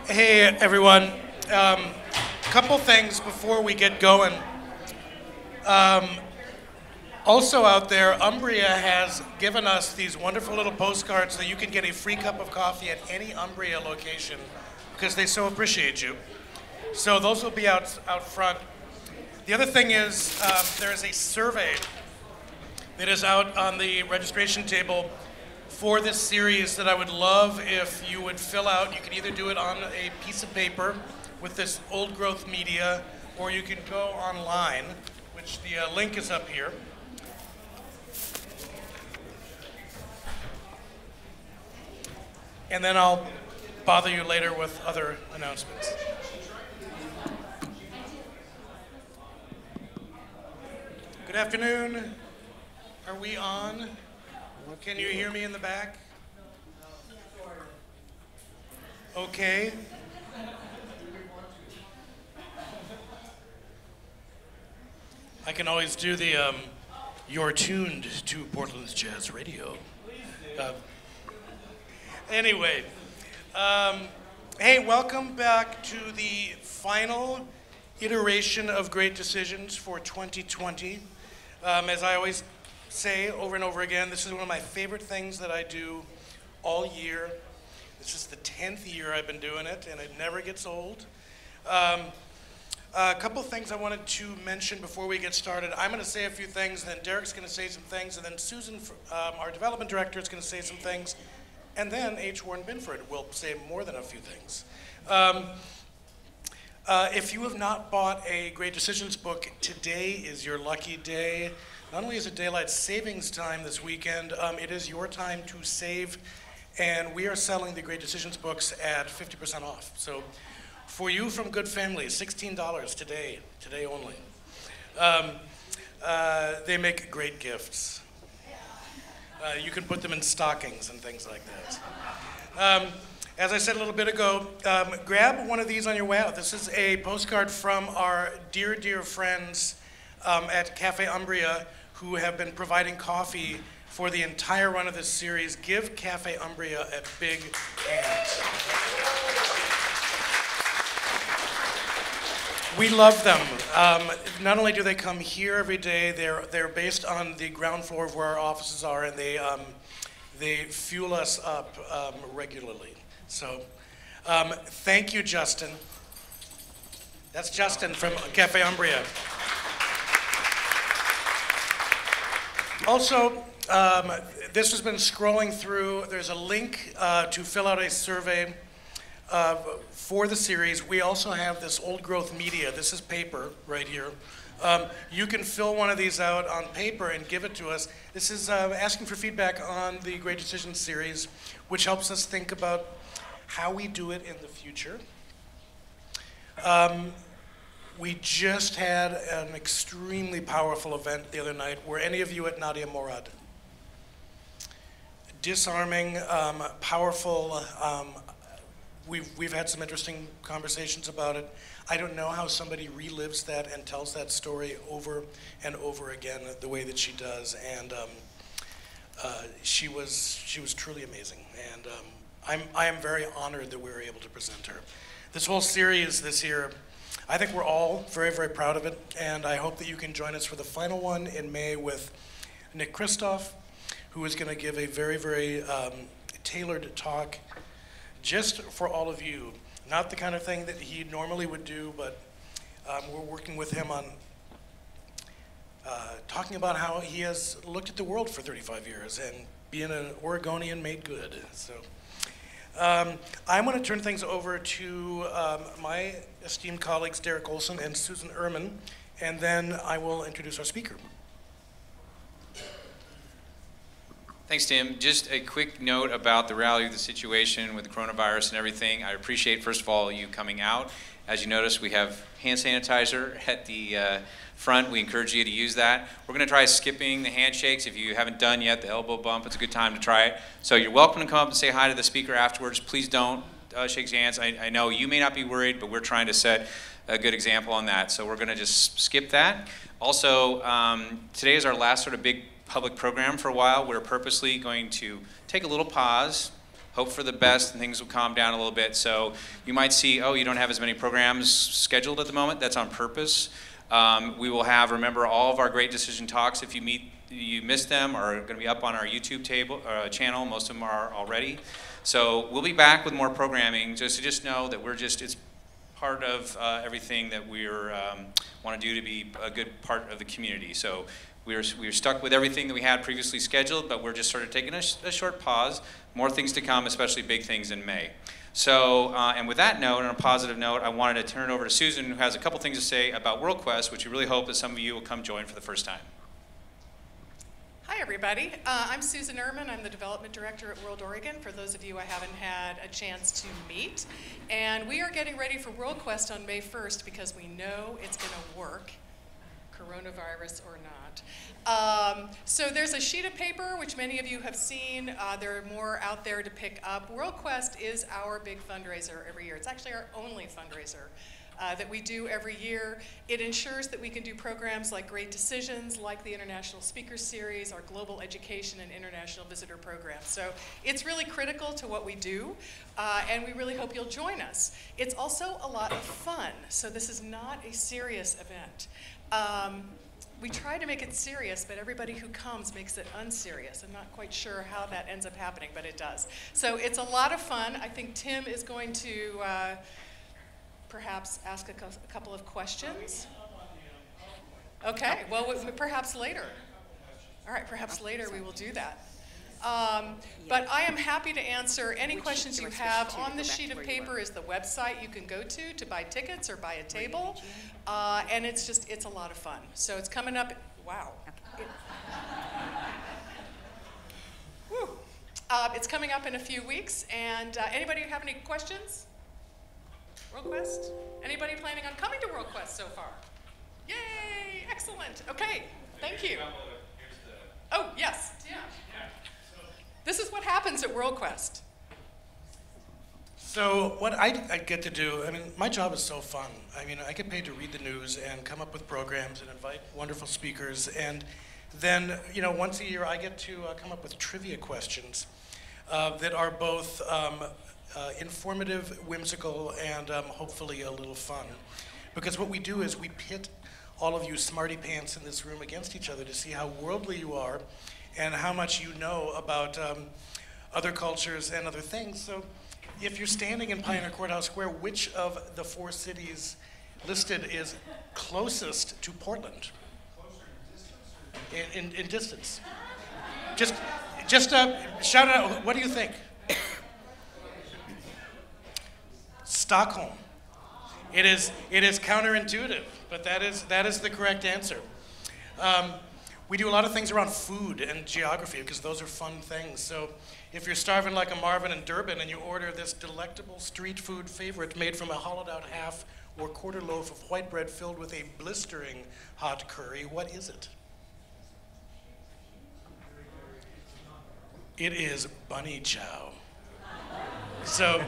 Hey everyone, couple things before we get going. Also out there, Umbria has given us these wonderful little postcards that you can get a free cup of coffee at any Umbria location because they so appreciate you. So those will be out front. The other thing is there is a survey that is out on the registration table for this series that I would love if you would fill out. You can either do it on a piece of paper with this old growth media, or you can go online, which the link is up here. And then I'll bother you later with other announcements. Good afternoon. Are we on? Can you hear me in the back? Okay. I can always do the, you're tuned to Portland's Jazz Radio. Anyway, hey, welcome back to the final iteration of Great Decisions for 2020. As I always say over and over again, this is one of my favorite things that I do all year. This is the 10th year I've been doing it, and it never gets old. A couple things I wanted to mention before we get started. I'm going to say a few things, and then Derek's going to say some things, and then Susan, our development director, is going to say some things, and then H. Warren Binford will say more than a few things. If you have not bought a Great Decisions book, today is your lucky day. Not only is it daylight savings time this weekend, it is your time to save, and we are selling the Great Decisions books at 50% off. So for you from good families, $16 today only. They make great gifts. You can put them in stockings and things like that. As I said a little bit ago, grab one of these on your way out. This is a postcard from our dear, dear friends at Cafe Umbria, who have been providing coffee for the entire run of this series. Give Cafe Umbria a big hand. We love them. Not only do they come here every day, they're based on the ground floor of where our offices are, and they fuel us up regularly. So thank you, Justin. That's Justin from Cafe Umbria. Also, this has been scrolling through. There's a link to fill out a survey for the series. We also have this old growth media. This is paper right here. You can fill one of these out on paper and give it to us. This is asking for feedback on the Great Decisions series, which helps us think about how we do it in the future. We just had an extremely powerful event the other night. Were any of you at Nadia Morad? Disarming, powerful. We've had some interesting conversations about it. I don't know how somebody relives that and tells that story over and over again the way that she does. And she was truly amazing. And I am very honored that we were able to present her. This whole series this year, I think we're all very, very proud of it, and I hope that you can join us for the final one in May with Nick Kristof, who is going to give a very, very tailored talk just for all of you. Not the kind of thing that he normally would do, but we're working with him on talking about how he has looked at the world for 35 years and being an Oregonian made good. So I'm going to turn things over to my esteemed colleagues Derek Olson and Susan Ehrman, and then I will introduce our speaker. Thanks, Tim. Just a quick note about the reality of the situation with the coronavirus and everything. I appreciate, first of all, you coming out. As you notice, we have hand sanitizer at the front. We encourage you to use that. We're going to try skipping the handshakes. If you haven't done yet, the elbow bump, it's a good time to try it. So you're welcome to come up and say hi to the speaker afterwards. Please don't shake hands. I know you may not be worried, but we're trying to set a good example on that. So we're going to just skip that. Also, today is our last sort of big public program for a while. We're purposely going to take a little pause, hope for the best, and things will calm down a little bit. So you might see, oh, you don't have as many programs scheduled at the moment. That's on purpose. We will have, remember, all of our great decision talks, if you missed them, are going to be up on our YouTube channel. Most of them are already. So we'll be back with more programming. Just know that it's part of everything that we're want to do to be a good part of the community. So we're stuck with everything that we had previously scheduled, but we're just sort of taking a short pause. More things to come, especially big things in May. So, and with that note, on a positive note, I wanted to turn it over to Susan, who has a couple things to say about WorldQuest, which we really hope that some of you will come join for the first time. Hi, everybody. I'm Susan Ehrman. I'm the Development Director at World Oregon, for those of you I haven't had a chance to meet. And we are getting ready for WorldQuest on May 1st because we know it's going to work, coronavirus or not. So there's a sheet of paper, which many of you have seen. There are more out there to pick up. WorldQuest is our big fundraiser every year. It's actually our only fundraiser that we do every year. It ensures that we can do programs like Great Decisions, like the International Speaker Series, our Global Education and International Visitor Programs. So it's really critical to what we do, and we really hope you'll join us. It's also a lot of fun, so this is not a serious event. We try to make it serious, but everybody who comes makes it unserious. I'm not quite sure how that ends up happening, but it does. So it's a lot of fun. I think Tim is going to perhaps ask a couple of questions. Okay, well, perhaps later. All right, perhaps later we will do that. But I am happy to answer any questions you have. On the sheet of paper is the website you can go to buy tickets or buy a table. And it's a lot of fun. So it's coming up, wow. It's coming up in a few weeks. And anybody have any questions? WorldQuest? Anybody planning on coming to WorldQuest so far? Yay, excellent. Okay, thank you. Oh, yes. Yeah. This is what happens at WorldQuest. So what I get to do, I mean, my job is so fun. I mean, I get paid to read the news and come up with programs and invite wonderful speakers. And then, once a year I get to come up with trivia questions that are both informative, whimsical, and hopefully a little fun. Because what we do is we pit all of you smarty pants in this room against each other to see how worldly you are and how much you know about other cultures and other things. So if you're standing in Pioneer Courthouse Square, which of the 4 cities listed is closest to Portland? In distance. Just shout it out. What do you think? Stockholm. It is counterintuitive, but that is the correct answer. We do a lot of things around food and geography because those are fun things. So if you're starving like a Marvin in Durban and you order this delectable street food favorite made from a hollowed out half or quarter loaf of white bread filled with a blistering hot curry, what is it? It is bunny chow. So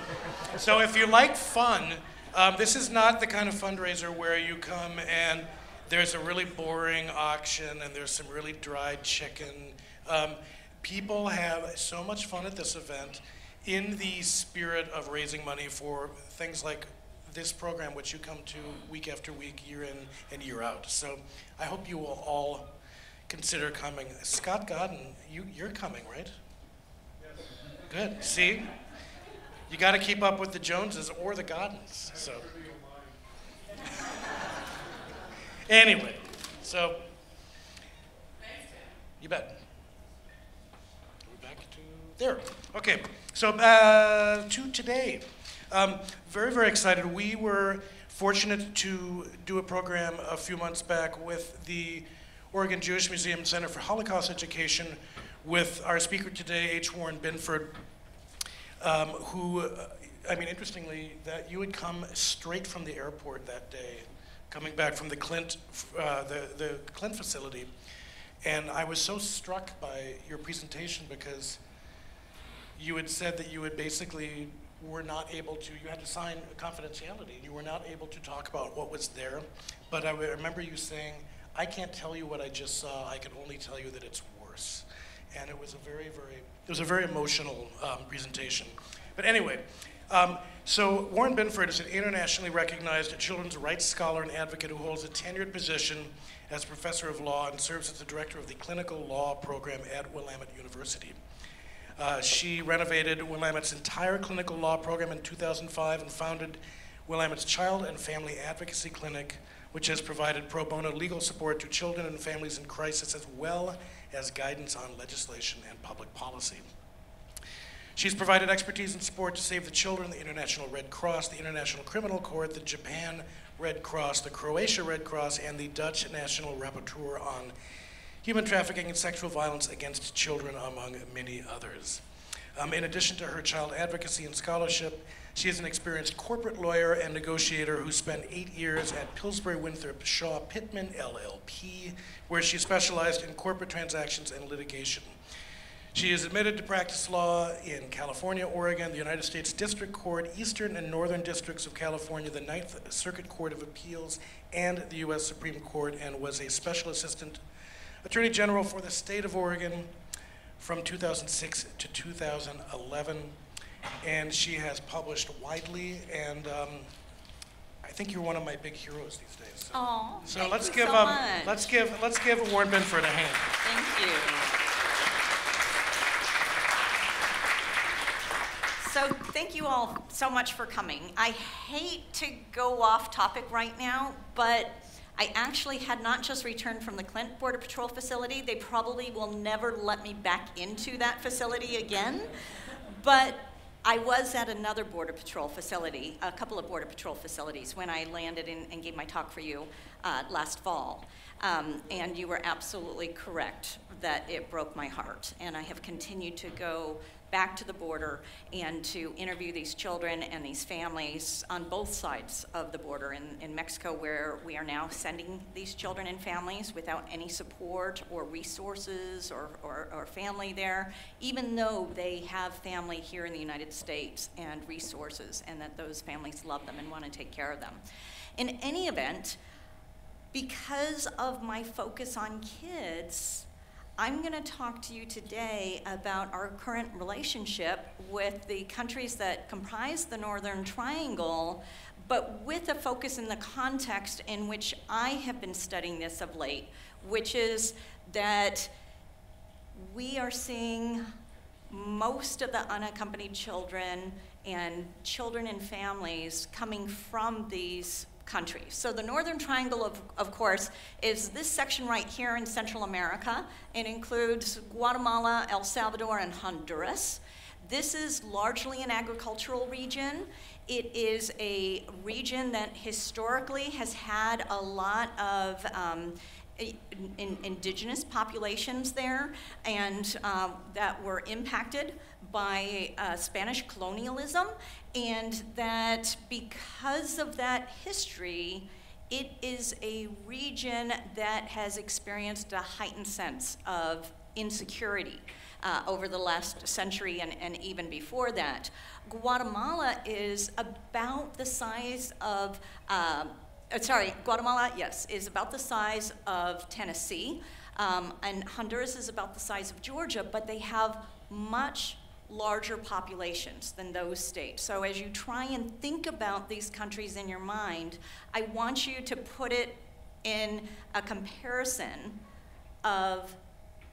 if you like fun, this is not the kind of fundraiser where you come and there's a really boring auction and there's some really dried chicken. People have so much fun at this event in the spirit of raising money for things like this program, which you come to week after week, year in and year out. So I hope you will all consider coming. Scott Godden, you're coming, right? Yes. Good. See? You got to keep up with the Joneses or the Goddens. So. Anyway, so you bet. We're back to there. Okay, so to today. Very, very excited. We were fortunate to do a program a few months back with the Oregon Jewish Museum Center for Holocaust Education with our speaker today, H. Warren Binford, who, I mean, interestingly, that you had come straight from the airport that day, coming back from the Clint facility. And I was so struck by your presentation because you had said that you had basically were not able to, you had to sign confidentiality. You were not able to talk about what was there. But I remember you saying, I can't tell you what I just saw, I can only tell you that it's worse. and it was a very emotional presentation. But anyway, so Warren Binford is an internationally recognized children's rights scholar and advocate who holds a tenured position as professor of law and serves as the director of the clinical law program at Willamette University. She renovated Willamette's entire clinical law program in 2005 and founded Willamette's Child and Family Advocacy Clinic, which has provided pro bono legal support to children and families in crisis, as well as guidance on legislation and public policy. She's provided expertise and support to Save the Children, the International Red Cross, the International Criminal Court, the Japan Red Cross, the Croatia Red Cross, and the Dutch National Rapporteur on Human Trafficking and Sexual Violence Against Children, among many others. In addition to her child advocacy and scholarship, she is an experienced corporate lawyer and negotiator who spent 8 years at Pillsbury Winthrop Shaw Pittman LLP, where she specialized in corporate transactions and litigation. She is admitted to practice law in California, Oregon, the United States District Court, Eastern and Northern Districts of California, the Ninth Circuit Court of Appeals, and the U.S. Supreme Court, and was a Special Assistant Attorney General for the state of Oregon from 2006 to 2011. And she has published widely, and I think you're one of my big heroes these days. Oh, so let's give Warren Binford a hand. Thank you. So thank you all so much for coming. I hate to go off topic right now, but I actually had not just returned from the Clint Border Patrol facility. They probably will never let me back into that facility again. But I was at another Border Patrol facility, a couple of Border Patrol facilities, when I landed and gave my talk for you last fall. And you were absolutely correct that it broke my heart. And I have continued to go back to the border and to interview these children and these families on both sides of the border in Mexico, where we are now sending these children and families without any support or resources or family there, even though they have family here in the United States and resources, and that those families love them and want to take care of them. In any event, because of my focus on kids, I'm going to talk to you today about our current relationship with the countries that comprise the Northern Triangle, but with a focus in the context in which I have been studying this of late, which is that we are seeing most of the unaccompanied children and families coming from these countries. So the Northern Triangle, of course, is this section right here in Central America. It includes Guatemala, El Salvador, and Honduras. This is largely an agricultural region. It is a region that historically has had a lot of indigenous populations there, and that were impacted by Spanish colonialism, and that because of that history, it is a region that has experienced a heightened sense of insecurity over the last century and even before that. Guatemala is about the size of Guatemala, yes, is about the size of Tennessee, and Honduras is about the size of Georgia, but they have much larger populations than those states. So as you try and think about these countries in your mind, I want you to put it in a comparison of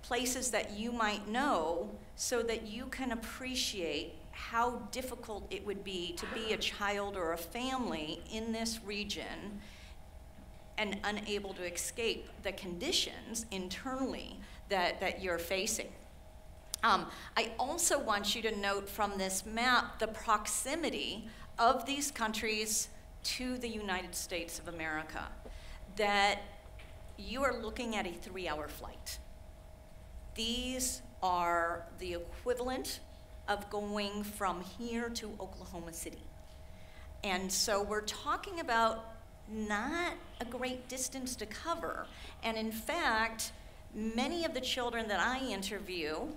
places that you might know so that you can appreciate how difficult it would be to be a child or a family in this region and unable to escape the conditions internally that you're facing. I also want you to note from this map the proximity of these countries to the United States of America, that you are looking at a 3-hour flight. These are the equivalent of going from here to Oklahoma City. And so we're talking about not a great distance to cover. And in fact, many of the children that I interview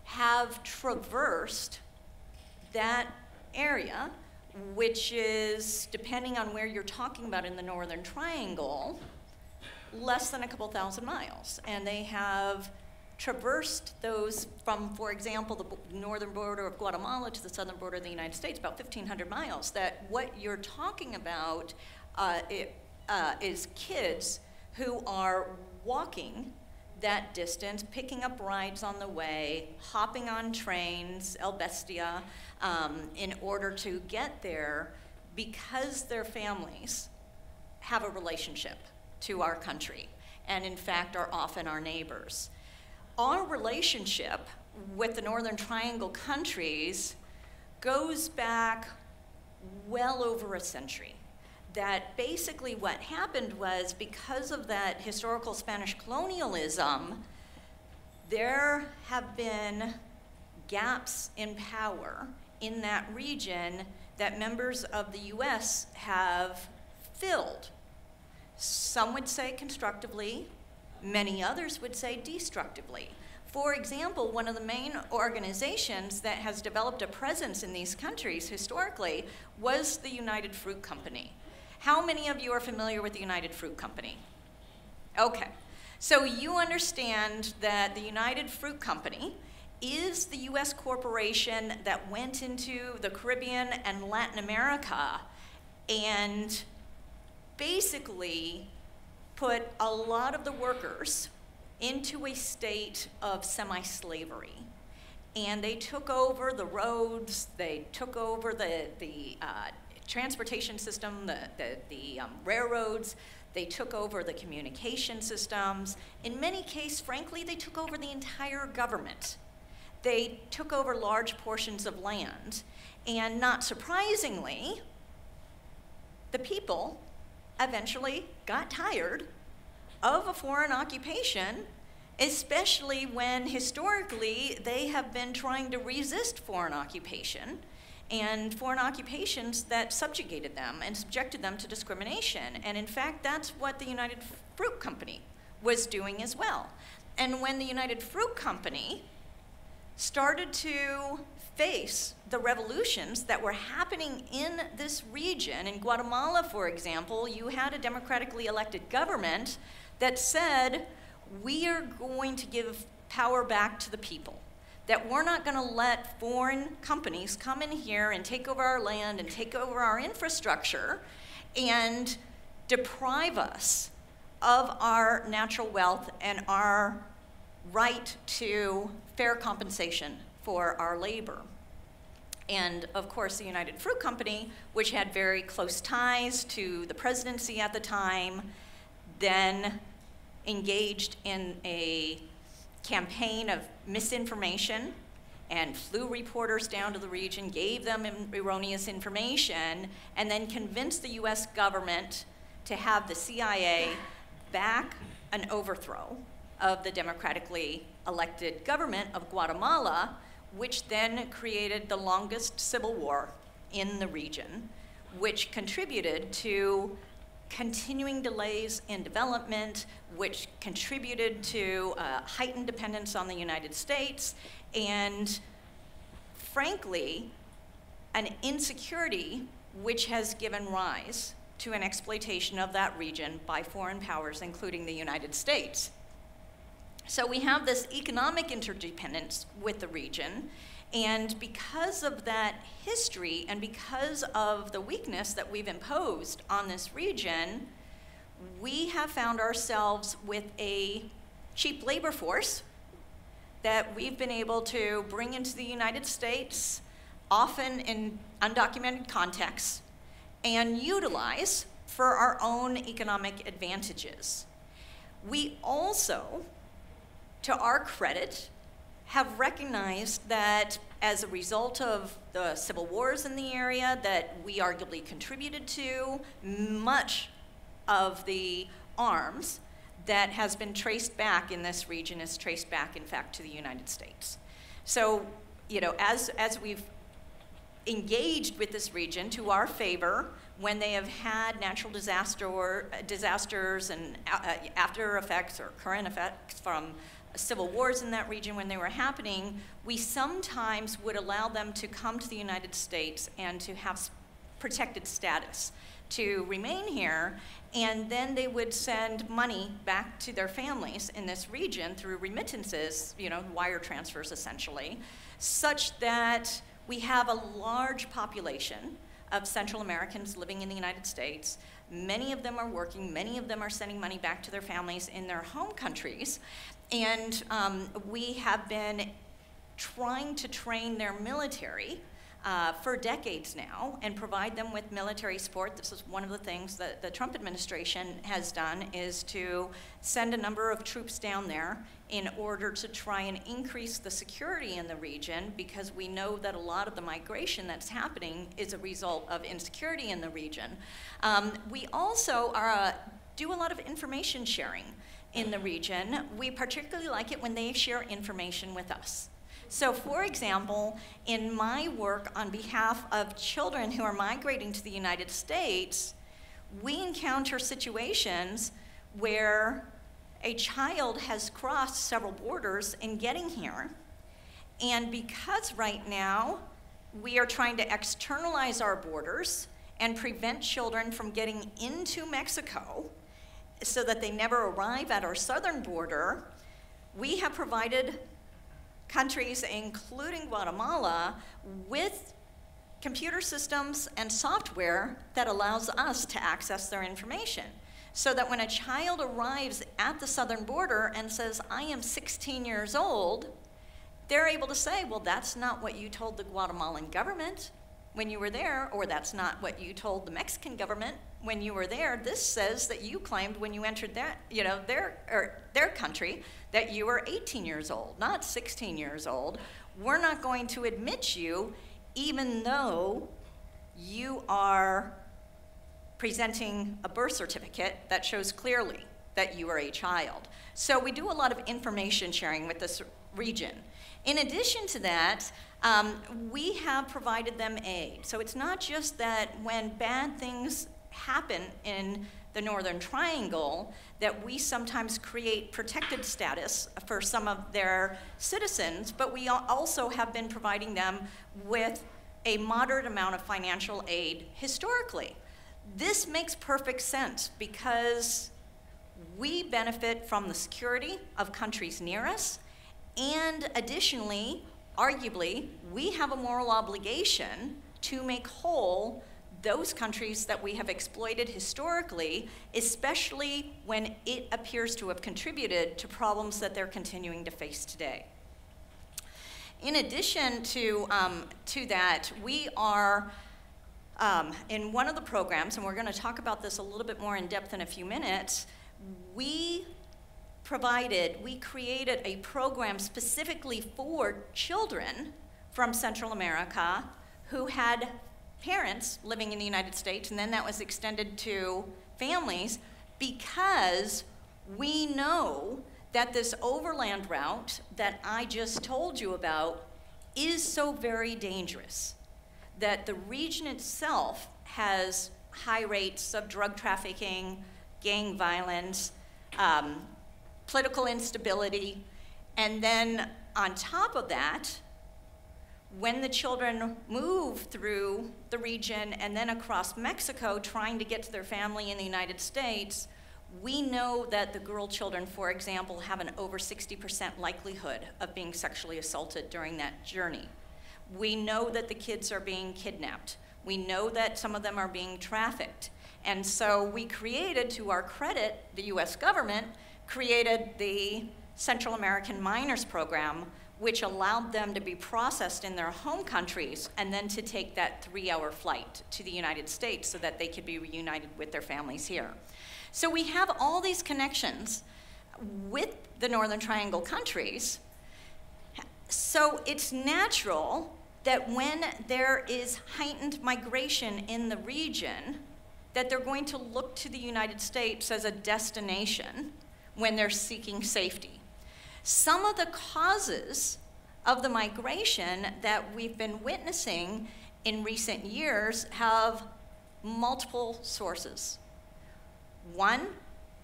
have traversed that area, which is, depending on where you're talking about in the Northern Triangle, less than a couple thousand miles. And they have traversed those from, for example, the northern border of Guatemala to the southern border of the United States, about 1,500 miles, that what you're talking about is kids who are walking that distance, picking up rides on the way, hopping on trains, El Bestia, in order to get there because their families have a relationship to our country, and in fact are often our neighbors. Our relationship with the Northern Triangle countries goes back well over a century. That basically what happened was, because of that historical Spanish colonialism, there have been gaps in power in that region that members of the US have filled. Some would say constructively, many others would say destructively. For example, one of the main organizations that has developed a presence in these countries historically was the United Fruit Company. How many of you are familiar with the United Fruit Company? Okay, so you understand that the United Fruit Company is the US corporation that went into the Caribbean and Latin America and basically put a lot of the workers into a state of semi-slavery. And they took over the roads, they took over the transportation system, the railroads, they took over the communication systems. In many cases, frankly, they took over the entire government. They took over large portions of land. And not surprisingly, the people eventually got tired of a foreign occupation, especially when historically they have been trying to resist foreign occupation and foreign occupations that subjugated them and subjected them to discrimination. And in fact, that's what the United Fruit Company was doing as well. And when the United Fruit Company started to face the revolutions that were happening in this region, in Guatemala, for example, you had a democratically elected government that said, we are going to give power back to the people, that we're not going to let foreign companies come in here and take over our land and take over our infrastructure and deprive us of our natural wealth and our right to fair compensation for our labor. And of course, the United Fruit Company, which had very close ties to the presidency at the time, then engaged in a campaign of misinformation and flew reporters down to the region, gave them erroneous information, and then convinced the US government to have the CIA back an overthrow of the democratically elected government of Guatemala, which then created the longest civil war in the region, which contributed to continuing delays in development, which contributed to heightened dependence on the United States, and frankly, an insecurity which has given rise to an exploitation of that region by foreign powers, including the United States. So we have this economic interdependence with the region, and because of that history and because of the weakness that we've imposed on this region, we have found ourselves with a cheap labor force that we've been able to bring into the United States, often in undocumented contexts, and utilize for our own economic advantages. We also, to our credit, have recognized that as a result of the civil wars in the area that we arguably contributed to, much of the arms that has been traced back in this region is traced back, in fact, to the United States. So, you know, as we've engaged with this region to our favor, when they have had natural disasters and after effects or current effects from civil wars in that region when they were happening, we sometimes would allow them to come to the United States and to have protected status, to remain here, and then they would send money back to their families in this region through remittances, wire transfers essentially, such that we have a large population of Central Americans living in the United States. Many of them are working, many of them are sending money back to their families in their home countries, and we have been trying to train their military for decades now and provide them with military support. This is one of the things that the Trump administration has done, is to send a number of troops down there in order to try and increase the security in the region, because we know that a lot of the migration that's happening is a result of insecurity in the region. We also do a lot of information sharing in the region. We particularly like it when they share information with us. So for example, in my work on behalf of children who are migrating to the United States, we encounter situations where a child has crossed several borders in getting here, and because right now we are trying to externalize our borders and prevent children from getting into Mexico so that they never arrive at our southern border, we have provided countries, including Guatemala, with computer systems and software that allows us to access their information. So that when a child arrives at the southern border and says, I am 16 years old, they're able to say, well, that's not what you told the Guatemalan government when you were there, or that's not what you told the Mexican government when you were there. This says that you claimed when you entered their country that you were 18 years old, not 16 years old. We're not going to admit you, even though you are presenting a birth certificate that shows clearly that you are a child. So we do a lot of information sharing with this region. In addition to that, we have provided them aid. So it's not just that when bad things happen in the Northern Triangle that we sometimes create protected status for some of their citizens, but we also have been providing them with a moderate amount of financial aid historically. This makes perfect sense because we benefit from the security of countries near us, and additionally, arguably, we have a moral obligation to make whole those countries that we have exploited historically, especially when it appears to have contributed to problems that they're continuing to face today. In addition to that, we are in one of the programs, and we're going to talk about this a little bit more in depth in a few minutes, we created a program specifically for children from Central America who had parents living in the United States, and then that was extended to families, because we know that this overland route that I just told you about is so very dangerous, that the region itself has high rates of drug trafficking, gang violence, political instability, and then on top of that, when the children move through the region and then across Mexico trying to get to their family in the United States, we know that the girl children, for example, have an over 60% likelihood of being sexually assaulted during that journey. We know that the kids are being kidnapped. We know that some of them are being trafficked. And so we created, to our credit, the US government created the Central American Minors Program, which allowed them to be processed in their home countries and then to take that 3-hour flight to the United States so that they could be reunited with their families here. So we have all these connections with the Northern Triangle countries. So it's natural that when there is heightened migration in the region, that they're going to look to the United States as a destination when they're seeking safety. Some of the causes of the migration that we've been witnessing in recent years have multiple sources. One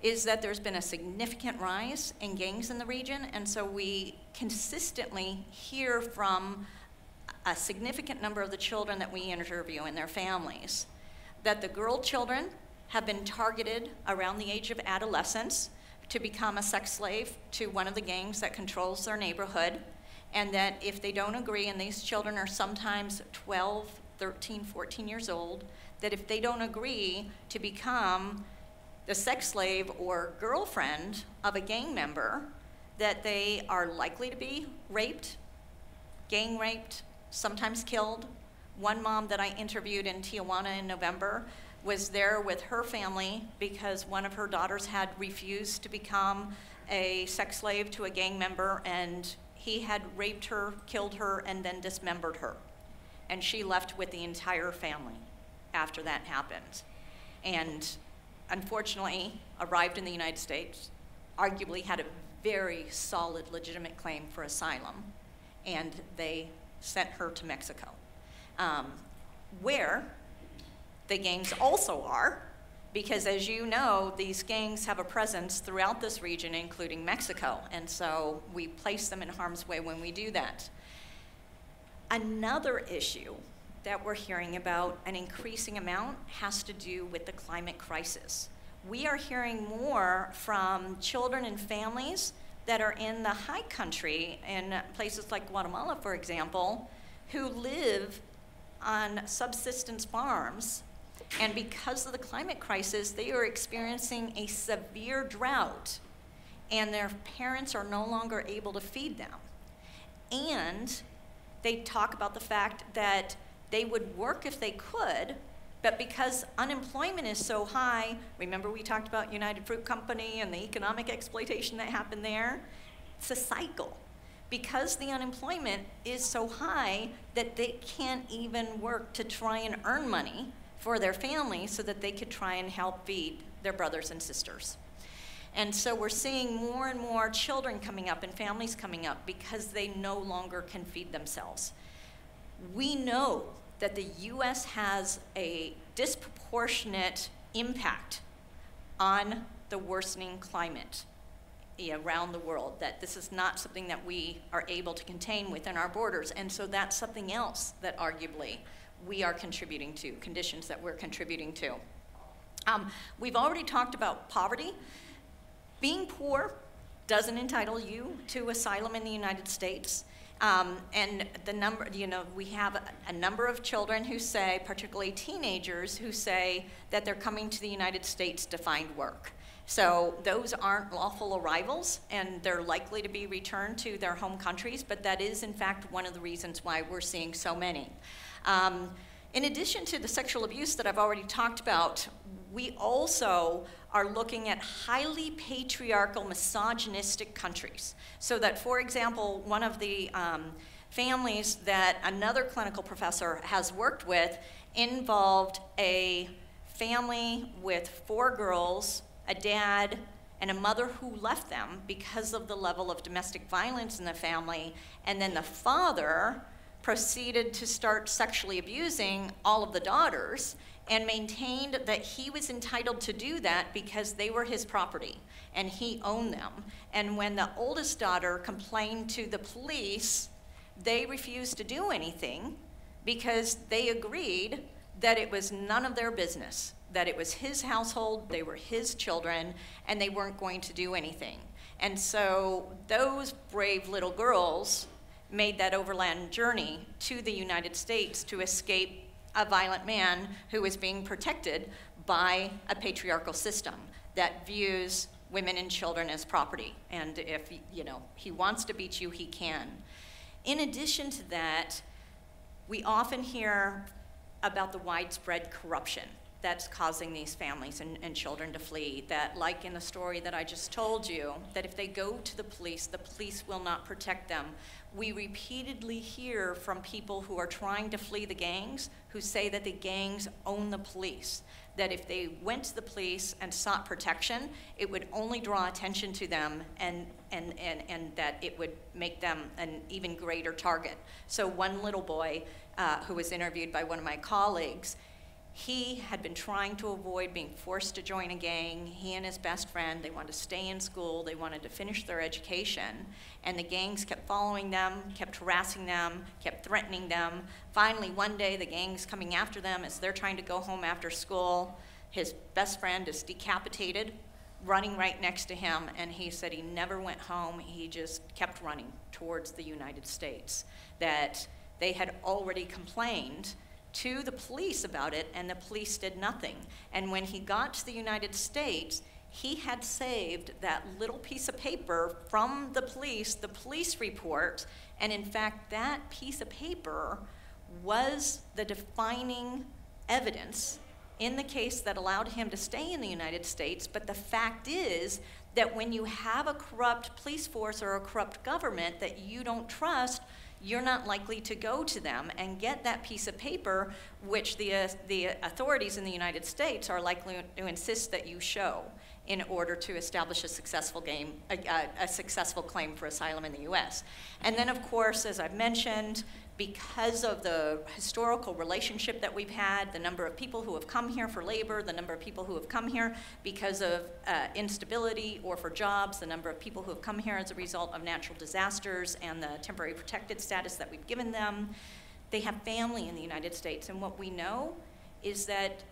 is that there's been a significant rise in gangs in the region, and so we consistently hear from a significant number of the children that we interview and their families that the girl children have been targeted around the age of adolescence to become a sex slave to one of the gangs that controls their neighborhood, and that if they don't agree, and these children are sometimes 12, 13, 14 years old, that if they don't agree to become the sex slave or girlfriend of a gang member, that they are likely to be raped, gang raped, sometimes killed. One mom that I interviewed in Tijuana in November was there with her family because one of her daughters had refused to become a sex slave to a gang member, and he had raped her, killed her, and then dismembered her. And she left with the entire family after that happened. And unfortunately, arrived in the United States, arguably had a very solid, legitimate claim for asylum, and they sent her to Mexico, where the gangs also are, because as you know, these gangs have a presence throughout this region, including Mexico, and so we place them in harm's way when we do that. Another issue that we're hearing about an increasing amount has to do with the climate crisis. We are hearing more from children and families that are in the high country, in places like Guatemala, for example, who live on subsistence farms. And because of the climate crisis, they are experiencing a severe drought, and their parents are no longer able to feed them. And they talk about the fact that they would work if they could, but because unemployment is so high, remember we talked about United Fruit Company and the economic exploitation that happened there? It's a cycle. Because the unemployment is so high that they can't even work to try and earn money for their family so that they could try and help feed their brothers and sisters. And so we're seeing more and more children coming up and families coming up because they no longer can feed themselves. We know that the US has a disproportionate impact on the worsening climate around the world, that this is not something that we are able to contain within our borders, and so that's something else that arguably we are contributing to, conditions that we're contributing to. We've already talked about poverty. Being poor doesn't entitle you to asylum in the United States. And the number, we have a number of children who say, particularly teenagers, who say that they're coming to the United States to find work. So those aren't lawful arrivals, and they're likely to be returned to their home countries, but that is, in fact, one of the reasons why we're seeing so many. In addition to the sexual abuse that I've already talked about, we also are looking at highly patriarchal, misogynistic countries. So that, for example, one of the families that another clinical professor has worked with involved a family with 4 girls, a dad, and a mother who left them because of the level of domestic violence in the family, and then the father proceeded to start sexually abusing all of the daughters and maintained that he was entitled to do that because they were his property and he owned them. And when the oldest daughter complained to the police, they refused to do anything because they agreed that it was none of their business, that it was his household, they were his children, and they weren't going to do anything. And so those brave little girls made that overland journey to the United States to escape a violent man who was being protected by a patriarchal system that views women and children as property. And if he wants to beat you, he can. In addition to that, we often hear about the widespread corruption that's causing these families and children to flee. That, like in the story that I just told you, that if they go to the police will not protect them. We repeatedly hear from people who are trying to flee the gangs who say that the gangs own the police, that if they went to the police and sought protection, it would only draw attention to them and that it would make them an even greater target. So one little boy who was interviewed by one of my colleagues, He had been trying to avoid being forced to join a gang. He and his best friend, they wanted to stay in school, they wanted to finish their education, and the gangs kept following them, kept harassing them, kept threatening them. Finally, one day, the gang's coming after them as they're trying to go home after school. His best friend is decapitated, running right next to him, and he said he never went home. He just kept running towards the United States, that they had already complained to the police about it, and the police did nothing. And when he got to the United States, he had saved that little piece of paper from the police report, and in fact, that piece of paper was the defining evidence in the case that allowed him to stay in the United States. But the fact is that when you have a corrupt police force or a corrupt government that you don't trust, you're not likely to go to them and get that piece of paper, which the authorities in the United States are likely to insist that you show in order to establish a successful claim for asylum in the US. And then, of course, as I've mentioned, because of the historical relationship that we've had, the number of people who have come here for labor, the number of people who have come here because of instability or for jobs, the number of people who have come here as a result of natural disasters and the temporary protected status that we've given them, they have family in the United States. And what we know is that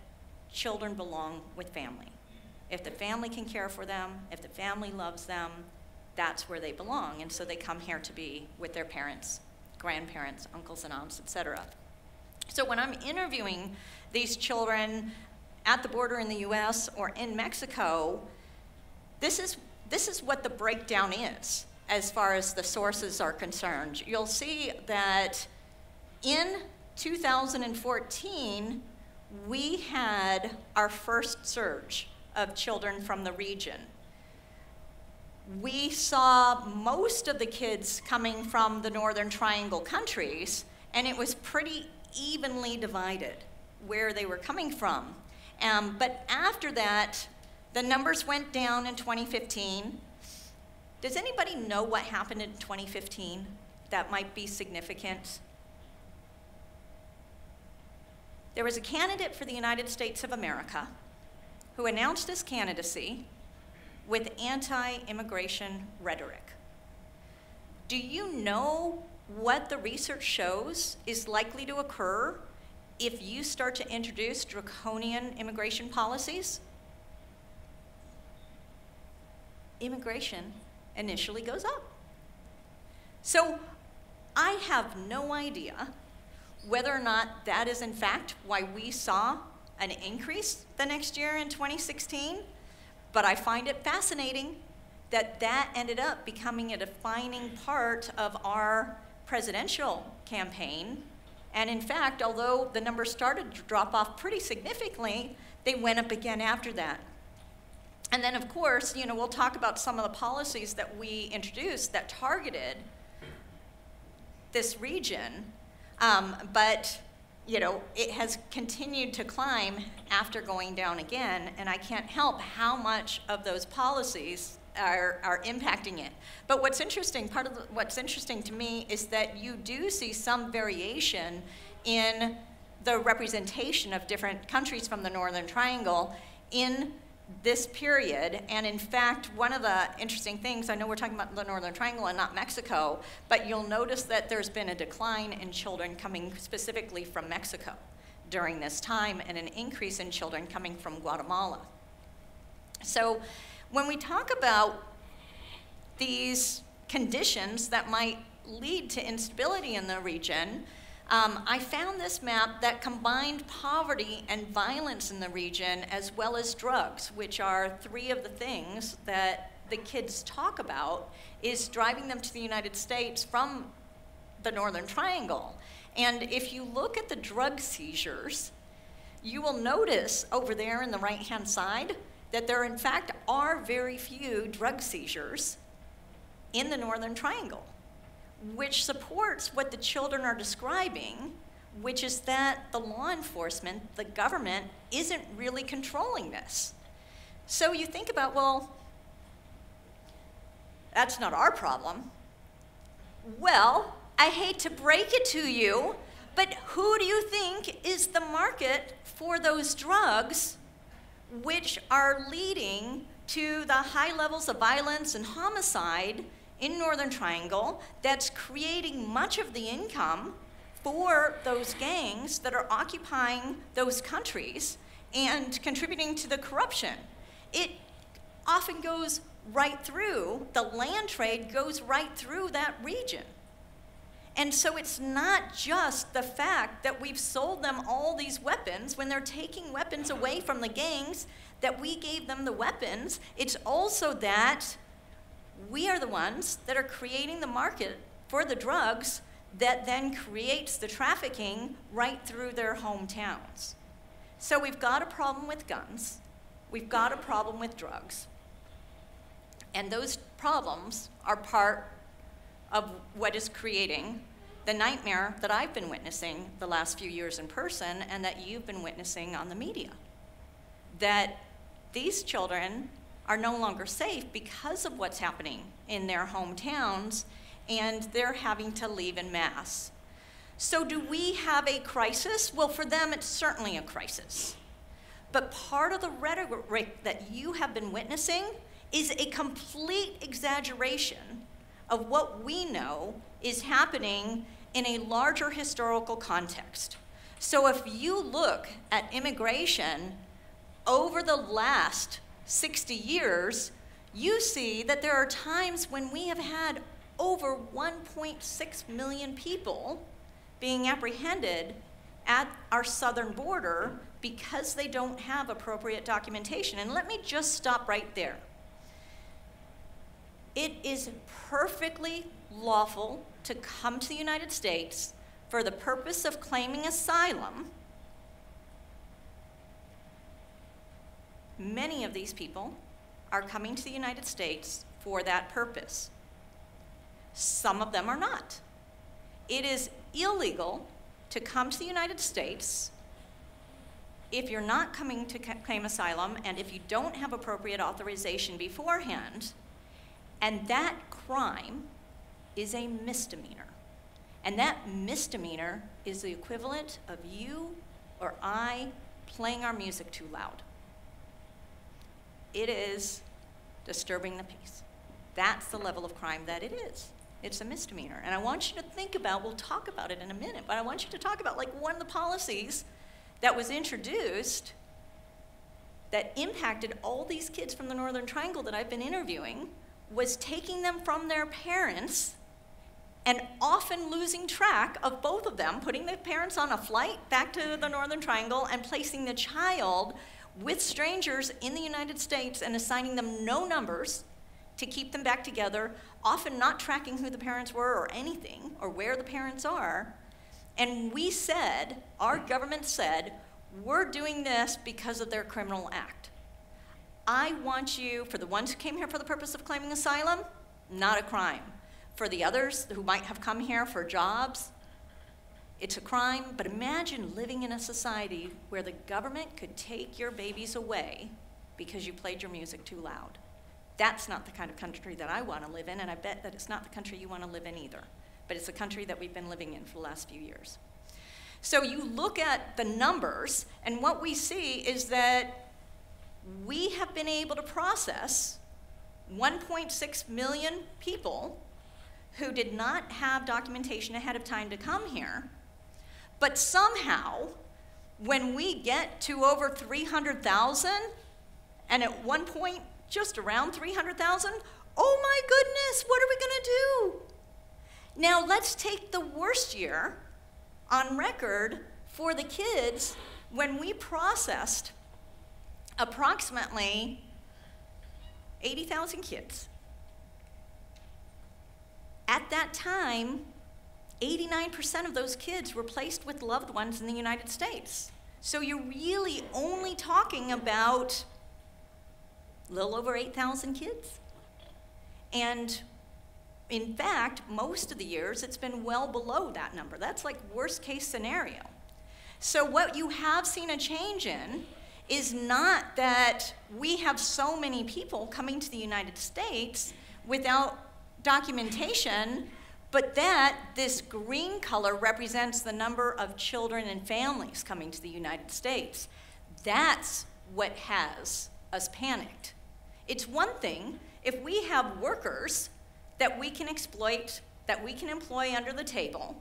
children belong with family. If the family can care for them, if the family loves them, that's where they belong. And so they come here to be with their parents, grandparents, uncles and aunts, etc. So when I'm interviewing these children at the border in the US or in Mexico, this is what the breakdown is as far as the sources are concerned. You'll see that in 2014, we had our first surge of children from the region. We saw most of the kids coming from the Northern Triangle countries, and it was pretty evenly divided where they were coming from. But after that, the numbers went down in 2015. Does anybody know what happened in 2015 that might be significant? There was a candidate for the United States of America who announced his candidacy with anti-immigration rhetoric. Do you know what the research shows is likely to occur if you start to introduce draconian immigration policies? Immigration initially goes up. So I have no idea whether or not that is in fact why we saw an increase the next year in 2016. But I find it fascinating that that ended up becoming a defining part of our presidential campaign. And in fact, although the numbers started to drop off pretty significantly, they went up again after that. And then, of course, we'll talk about some of the policies that we introduced that targeted this region. But it has continued to climb after going down again, and I can't help how much of those policies are impacting it. But what's interesting, what's interesting to me is that you do see some variation in the representation of different countries from the Northern Triangle in this period. And in fact, one of the interesting things, I know we're talking about the Northern Triangle and not Mexico, but you'll notice that there's been a decline in children coming specifically from Mexico during this time and an increase in children coming from Guatemala. So when we talk about these conditions that might lead to instability in the region, I found this map that combined poverty and violence in the region as well as drugs, which are three of the things that the kids talk about is driving them to the United States from the Northern Triangle. And if you look at the drug seizures, you will notice over there in the right-hand side that there in fact are very few drug seizures in the Northern Triangle, which supports what the children are describing, which is that the law enforcement, the government, isn't really controlling this. So you think about, well, that's not our problem. Well, I hate to break it to you, But who do you think is the market for those drugs which are leading to the high levels of violence and homicide in Northern Triangle that's creating much of the income for those gangs that are occupying those countries and contributing to the corruption? It often goes right through, the land trade goes right through that region. And so it's not just the fact that we've sold them all these weapons when they're taking weapons away from the gangs, that we gave them the weapons. It's also that we are the ones that are creating the market for the drugs that then creates the trafficking right through their hometowns. So we've got a problem with guns. We've got a problem with drugs. And those problems are part of what is creating the nightmare that I've been witnessing the last few years in person and that you've been witnessing on the media. That these children are no longer safe because of what's happening in their hometowns, and they're having to leave en masse. So do we have a crisis? Well, for them, it's certainly a crisis. But part of the rhetoric that you have been witnessing is a complete exaggeration of what we know is happening in a larger historical context. So if you look at immigration over the last 60 years, you see that there are times when we have had over 1.6 million people being apprehended at our southern border because they don't have appropriate documentation. And let me just stop right there. It is perfectly lawful to come to the United States for the purpose of claiming asylum. Many of these people are coming to the United States for that purpose. Some of them are not. It is illegal to come to the United States if you're not coming to claim asylum and if you don't have appropriate authorization beforehand. And that crime is a misdemeanor. And that misdemeanor is the equivalent of you or I playing our music too loud. It is disturbing the peace. That's the level of crime that it is. It's a misdemeanor. And I want you to think about, we'll talk about it in a minute, but I want you to talk about like one of the policies that was introduced that impacted all these kids from the Northern Triangle that I've been interviewing was taking them from their parents and often losing track of both of them, putting the parents on a flight back to the Northern Triangle and placing the child with strangers in the United States and assigning them no numbers to keep them back together, often not tracking who the parents were or anything or where the parents are. And we said, our government said, we're doing this because of their criminal act. I want you, for the ones who came here for the purpose of claiming asylum, not a crime. For the others who might have come here for jobs, it's a crime. But imagine living in a society where the government could take your babies away because you played your music too loud. That's not the kind of country that I want to live in, and I bet that it's not the country you want to live in either. But it's the country that we've been living in for the last few years. So you look at the numbers, and what we see is that we have been able to process 1.6 million people who did not have documentation ahead of time to come here, but somehow, when we get to over 300,000, and at one point, just around 300,000, oh my goodness, what are we gonna do? Now let's take the worst year on record for the kids when we processed approximately 80,000 kids. At that time, 89% of those kids were placed with loved ones in the United States. So you're really only talking about a little over 8,000 kids. And in fact, most of the years, it's been well below that number. That's like worst case scenario. So what you have seen a change in is not that we have so many people coming to the United States without documentation, But this green color represents the number of children and families coming to the United States. That's what has us panicked. It's one thing if we have workers that we can exploit, that we can employ under the table,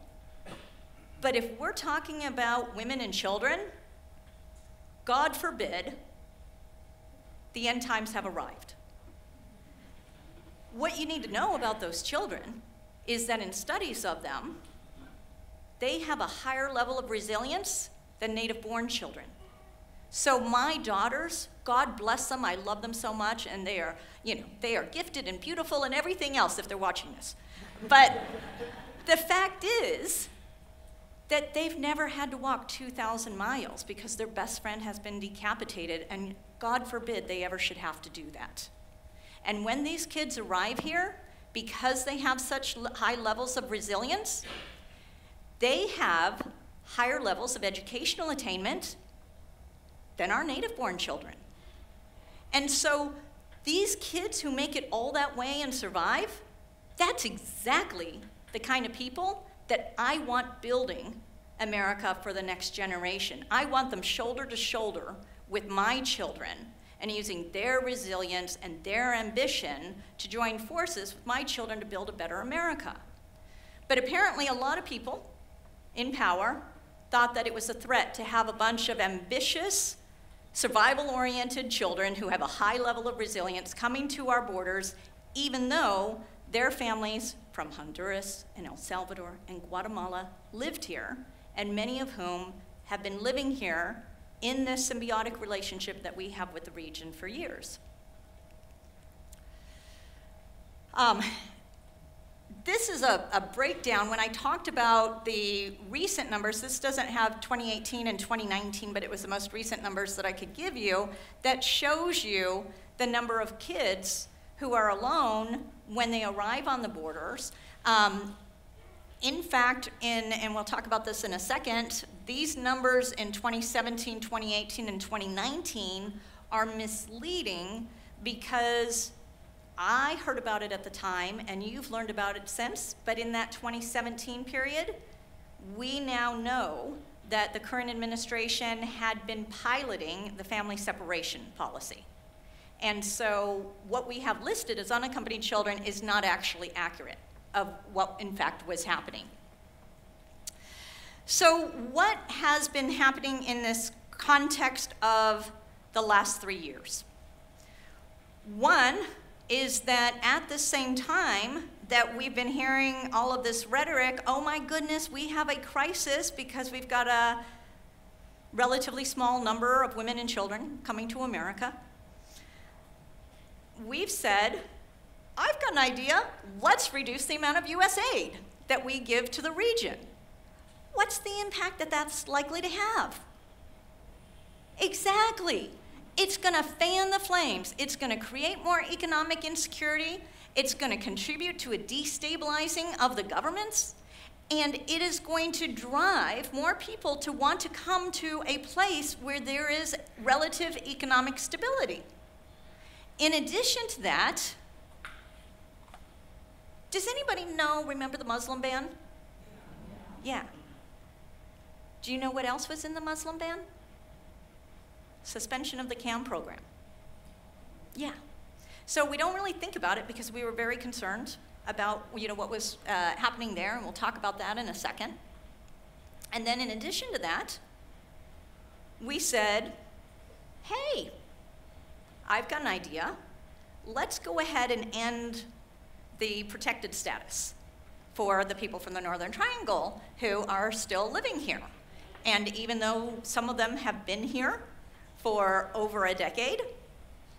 but if we're talking about women and children, God forbid, the end times have arrived. What you need to know about those children is that in studies of them, they have a higher level of resilience than native-born children. So my daughters, God bless them, I love them so much, and they are gifted and beautiful and everything else if they're watching this. But the fact is that they've never had to walk 2,000 miles because their best friend has been decapitated, and God forbid they ever should have to do that. And when these kids arrive here, because they have such high levels of resilience, they have higher levels of educational attainment than our native-born children. And so these kids who make it all that way and survive, that's exactly the kind of people that I want building America for the next generation. I want them shoulder to shoulder with my children and using their resilience and their ambition to join forces with my children to build a better America. But apparently a lot of people in power thought that it was a threat to have a bunch of ambitious, survival-oriented children who have a high level of resilience coming to our borders, even though their families from Honduras and El Salvador and Guatemala lived here, and many of whom have been living here in this symbiotic relationship that we have with the region for years. This is a breakdown. When I talked about the recent numbers, this doesn't have 2018 and 2019, but it was the most recent numbers that I could give you, that shows you the number of kids who are alone when they arrive on the borders. In fact, and we'll talk about this in a second, these numbers in 2017, 2018, and 2019 are misleading because I heard about it at the time, and you've learned about it since, but in that 2017 period, we now know that the current administration had been piloting the family separation policy. And so what we have listed as unaccompanied children is not actually accurate of what, in fact, was happening. So what has been happening in this context of the last 3 years? One is that at the same time that we've been hearing all of this rhetoric, oh my goodness, we have a crisis because we've got a relatively small number of women and children coming to America, we've said, I've got an idea, let's reduce the amount of US aid that we give to the region. What's the impact that that's likely to have? Exactly. It's going to fan the flames. It's going to create more economic insecurity. It's going to contribute to a destabilizing of the governments. And it is going to drive more people to want to come to a place where there is relative economic stability. In addition to that, does anybody remember the Muslim ban? Yeah. Do you know what else was in the Muslim ban? Suspension of the CAM program. Yeah. So we don't really think about it because we were very concerned about what was happening there, and we'll talk about that in a second. And then in addition to that, we said, hey, I've got an idea. Let's go ahead and end the protected status for the people from the Northern Triangle who are still living here. And even though some of them have been here for over a decade,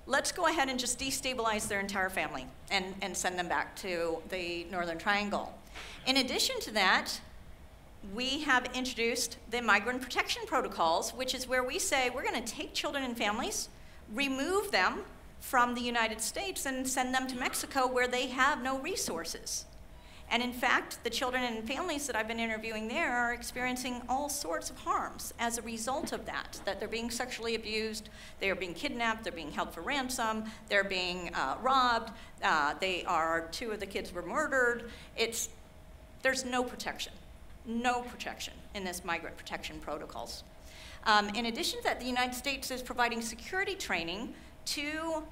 let's go ahead and just destabilize their entire family and send them back to the Northern Triangle. In addition to that, we have introduced the migrant protection protocols, which is where we say we're going to take children and families, remove them from the United States, and send them to Mexico where they have no resources. And in fact, the children and families that I've been interviewing there are experiencing all sorts of harms as a result of that they're being sexually abused, they are being kidnapped, they're being held for ransom, they're being robbed, 2 of the kids were murdered. It's there's no protection in this migrant protection protocols. In addition to that, the United States is providing security training to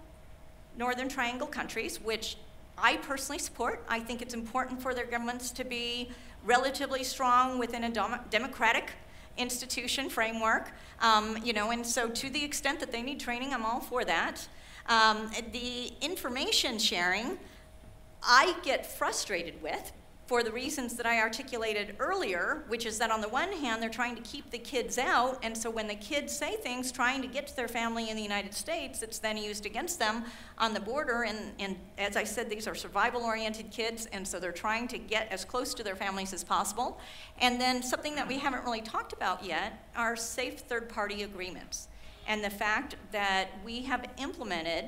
Northern Triangle countries, which I personally support. I think it's important for their governments to be relatively strong within a democratic institution framework, and so to the extent that they need training, I'm all for that. The information sharing, I get frustrated with for the reasons that I articulated earlier, which is that on the one hand, they're trying to keep the kids out, and so when the kids say things trying to get to their family in the United States, it's then used against them on the border, and as I said, these are survival-oriented kids, and so they're trying to get as close to their families as possible. And then something that we haven't really talked about yet are safe third-party agreements, and the fact that we have implemented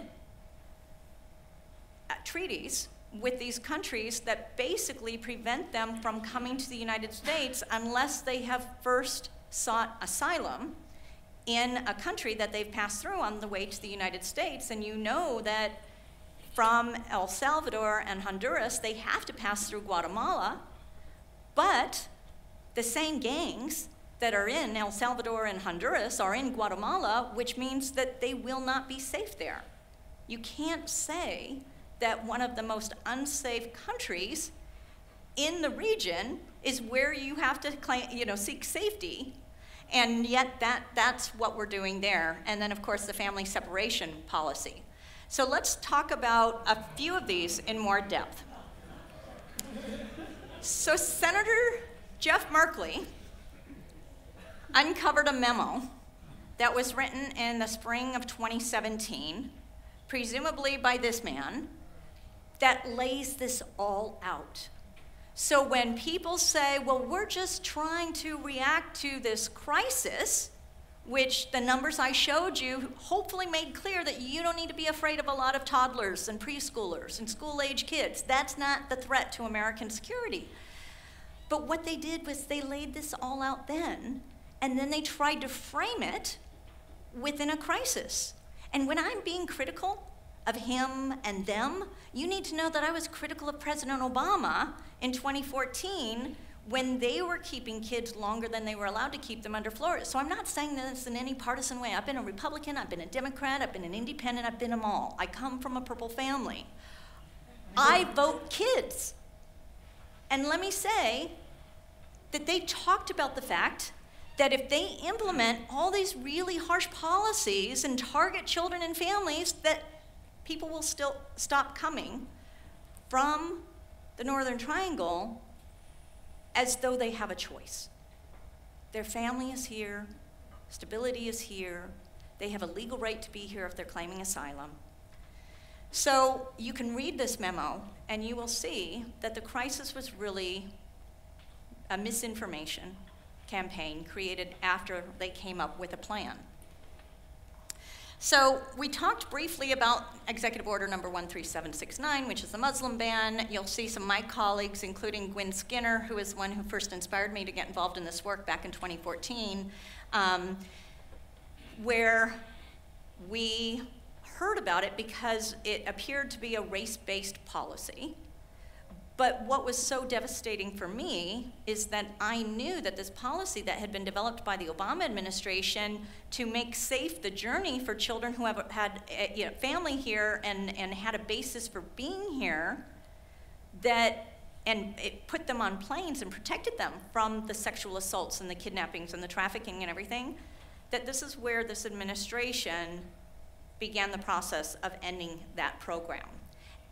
treaties with these countries that basically prevent them from coming to the United States unless they have first sought asylum in a country that they've passed through on the way to the United States. And you know that from El Salvador and Honduras, they have to pass through Guatemala, but the same gangs that are in El Salvador and Honduras are in Guatemala, which means that they will not be safe there. You can't say that one of the most unsafe countries in the region is where you have to seek safety, and yet that's what we're doing there. And then, of course, the family separation policy. So let's talk about a few of these in more depth. So Senator Jeff Merkley uncovered a memo that was written in the spring of 2017, presumably by this man, that lays this all out. So when people say, well, we're just trying to react to this crisis, which the numbers I showed you hopefully made clear that you don't need to be afraid of a lot of toddlers and preschoolers and school-age kids. That's not the threat to American security. But what they did was they laid this all out then, and then they tried to frame it within a crisis. And when I'm being critical of him and them, you need to know that I was critical of President Obama in 2014 when they were keeping kids longer than they were allowed to keep them under Florida. So I'm not saying this in any partisan way. I've been a Republican, I've been a Democrat, I've been an independent, I've been them all. I come from a purple family. I vote kids. And let me say that they talked about the fact that if they implement all these really harsh policies and target children and families, that people will still stop coming from the Northern Triangle as though they have a choice. Their family is here, stability is here, they have a legal right to be here if they're claiming asylum. So you can read this memo and you will see that the crisis was really a misinformation campaign created after they came up with a plan. So we talked briefly about Executive Order number 13769, which is the Muslim ban. You'll see some of my colleagues, including Gwen Skinner, who is one who first inspired me to get involved in this work back in 2014, where we heard about it because it appeared to be a race-based policy. But what was so devastating for me is that I knew that this policy that had been developed by the Obama administration to make safe the journey for children who have had family here and had a basis for being here, and it put them on planes and protected them from the sexual assaults and the kidnappings and the trafficking and everything, that this is where this administration began the process of ending that program.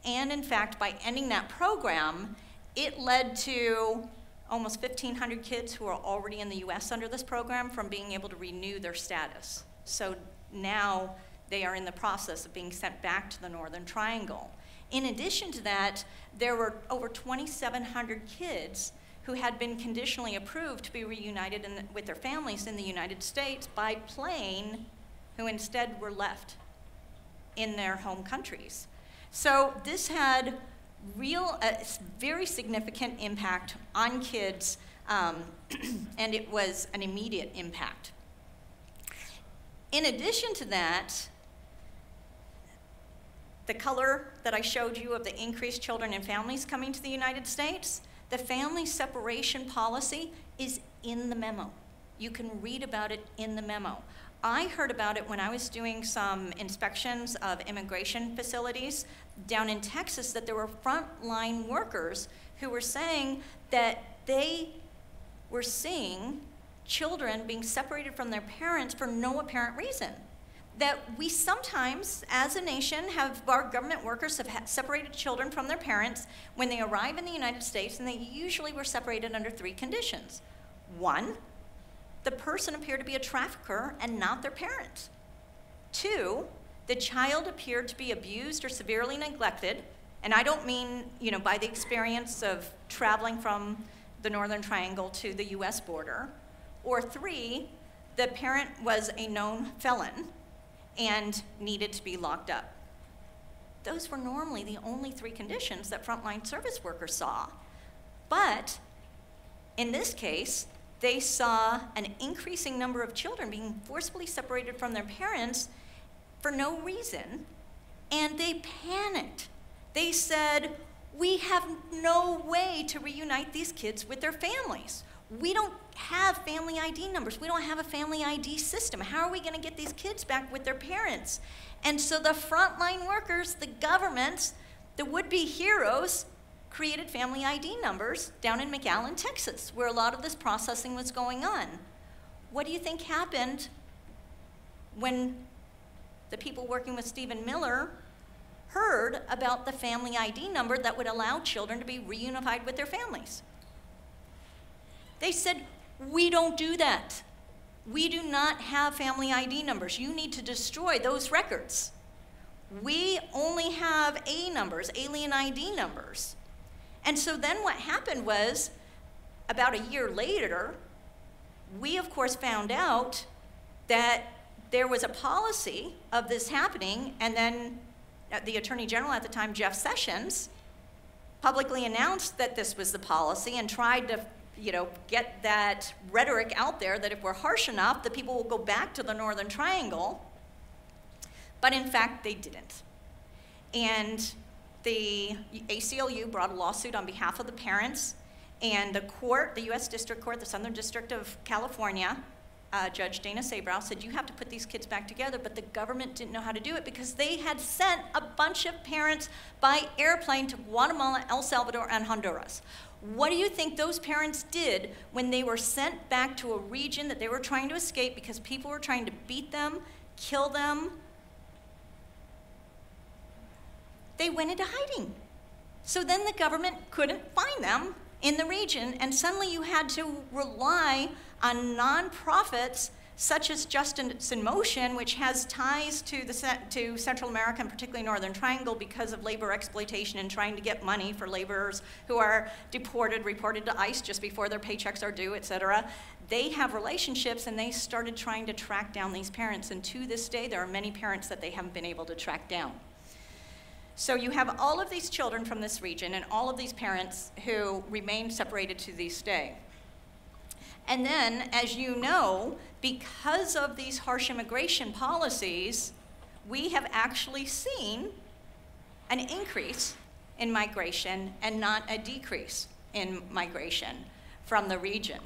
And in fact, by ending that program, it led to almost 1,500 kids who are already in the US under this program from being able to renew their status. So now they are in the process of being sent back to the Northern Triangle. In addition to that, there were over 2,700 kids who had been conditionally approved to be reunited with their families in the United States by plane, who instead were left in their home countries. So this had a very significant impact on kids, and it was an immediate impact. In addition to that, the color that I showed you of the increased children and families coming to the United States, The family separation policy is in the memo. You can read about it in the memo. I heard about it when I was doing some inspections of immigration facilities down in Texas, that there were frontline workers who were saying that they were seeing children being separated from their parents for no apparent reason. That we sometimes, as a nation, our government workers have separated children from their parents when they arrive in the United States, and they usually were separated under 3 conditions. 1, the person appeared to be a trafficker and not their parent. 2, the child appeared to be abused or severely neglected, and I don't mean, by the experience of traveling from the Northern Triangle to the US border. Or 3, the parent was a known felon and needed to be locked up. Those were normally the only 3 conditions that frontline service workers saw. But in this case, they saw an increasing number of children being forcibly separated from their parents for no reason, and they panicked. They said, we have no way to reunite these kids with their families. We don't have family ID numbers. We don't have a family ID system. How are we going to get these kids back with their parents? And so the frontline workers, the governments, the would-be heroes, created family ID numbers down in McAllen, Texas, where a lot of this processing was going on. What do you think happened when the people working with Stephen Miller heard about the family ID number that would allow children to be reunified with their families? They said, we don't do that. We do not have family ID numbers. You need to destroy those records. We only have A numbers, alien ID numbers. And so then what happened was, about a year later, we of course found out that there was a policy of this happening, and then the Attorney General at the time, Jeff Sessions, publicly announced that this was the policy and tried to get that rhetoric out there that if we're harsh enough, the people will go back to the Northern Triangle. But in fact, they didn't. And the ACLU brought a lawsuit on behalf of the parents, and the court, the U.S. District Court, the Southern District of California, Judge Dana Sabrow said, you have to put these kids back together, but the government didn't know how to do it because they had sent a bunch of parents by airplane to Guatemala, El Salvador, and Honduras. What do you think those parents did when they were sent back to a region that they were trying to escape because people were trying to beat them, kill them? They went into hiding. So then the government couldn't find them in the region, and suddenly you had to rely on nonprofits such as Justice in Motion, which has ties to Central America and particularly Northern Triangle because of labor exploitation and trying to get money for laborers who are deported, reported to ICE just before their paychecks are due, et cetera. They have relationships, and they started trying to track down these parents, and to this day there are many parents that they haven't been able to track down. So you have all of these children from this region and all of these parents who remain separated to this day. And then, as you know, because of these harsh immigration policies, we have actually seen an increase in migration and not a decrease in migration from the region,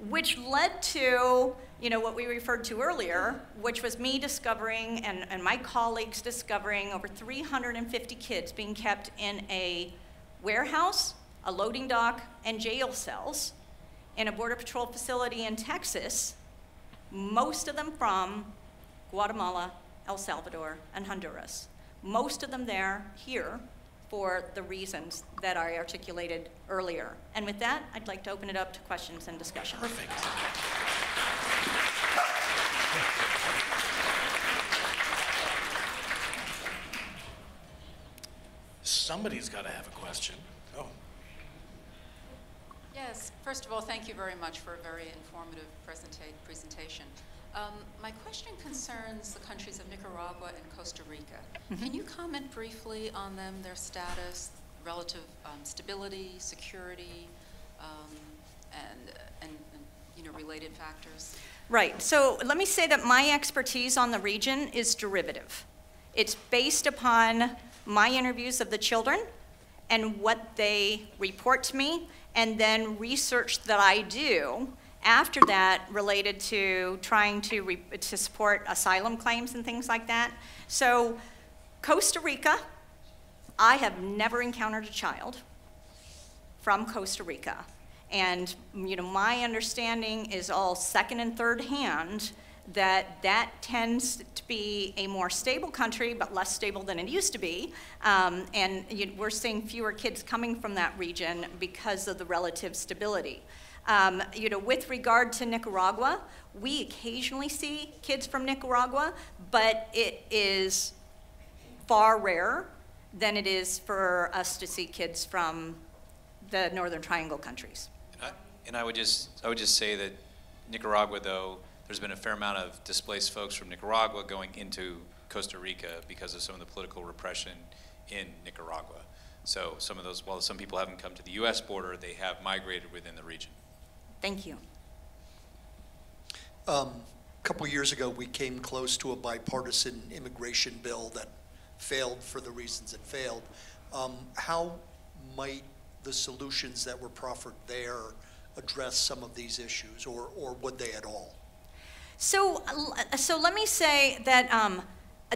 which led to what we referred to earlier, which was me discovering and my colleagues discovering over 350 kids being kept in a warehouse, a loading dock, and jail cells in a Border Patrol facility in Texas, most of them from Guatemala, El Salvador, and Honduras. Most of them here for the reasons that I articulated earlier. And with that, I'd like to open it up to questions and discussion. Perfect. Somebody's got to have a question. Oh. Yes, first of all, thank you very much for a very informative presentation. My question concerns the countries of Nicaragua and Costa Rica. Mm-hmm. Can you comment briefly on them, their status, relative stability, security, and related factors? Right, so let me say that my expertise on the region is derivative. It's based upon my interviews of the children and what they report to me, and then research that I do after that related to trying to support asylum claims and things like that. So Costa Rica, I have never encountered a child from Costa Rica. And my understanding is all second and third hand that tends to be a more stable country, but less stable than it used to be. And we're seeing fewer kids coming from that region because of the relative stability. With regard to Nicaragua, we occasionally see kids from Nicaragua, but it is far rarer than it is for us to see kids from the Northern Triangle countries. And I would just say that Nicaragua, though, there's been a fair amount of displaced folks from Nicaragua going into Costa Rica because of some of the political repression in Nicaragua. So some of those, while some people haven't come to the U.S. border, they have migrated within the region. Thank you. A couple years ago, we came close to a bipartisan immigration bill that failed for the reasons it failed. How might the solutions that were proffered there address some of these issues, or would they at all? So let me say that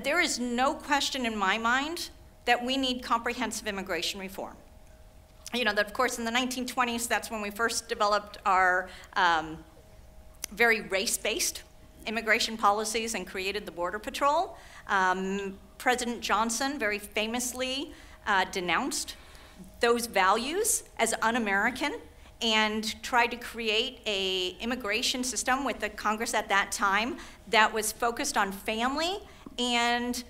there is no question in my mind that we need comprehensive immigration reform. That of course in the 1920s, that's when we first developed our very race-based immigration policies and created the Border Patrol. President Johnson very famously denounced those values as un-American and tried to create an immigration system with the Congress at that time that was focused on family and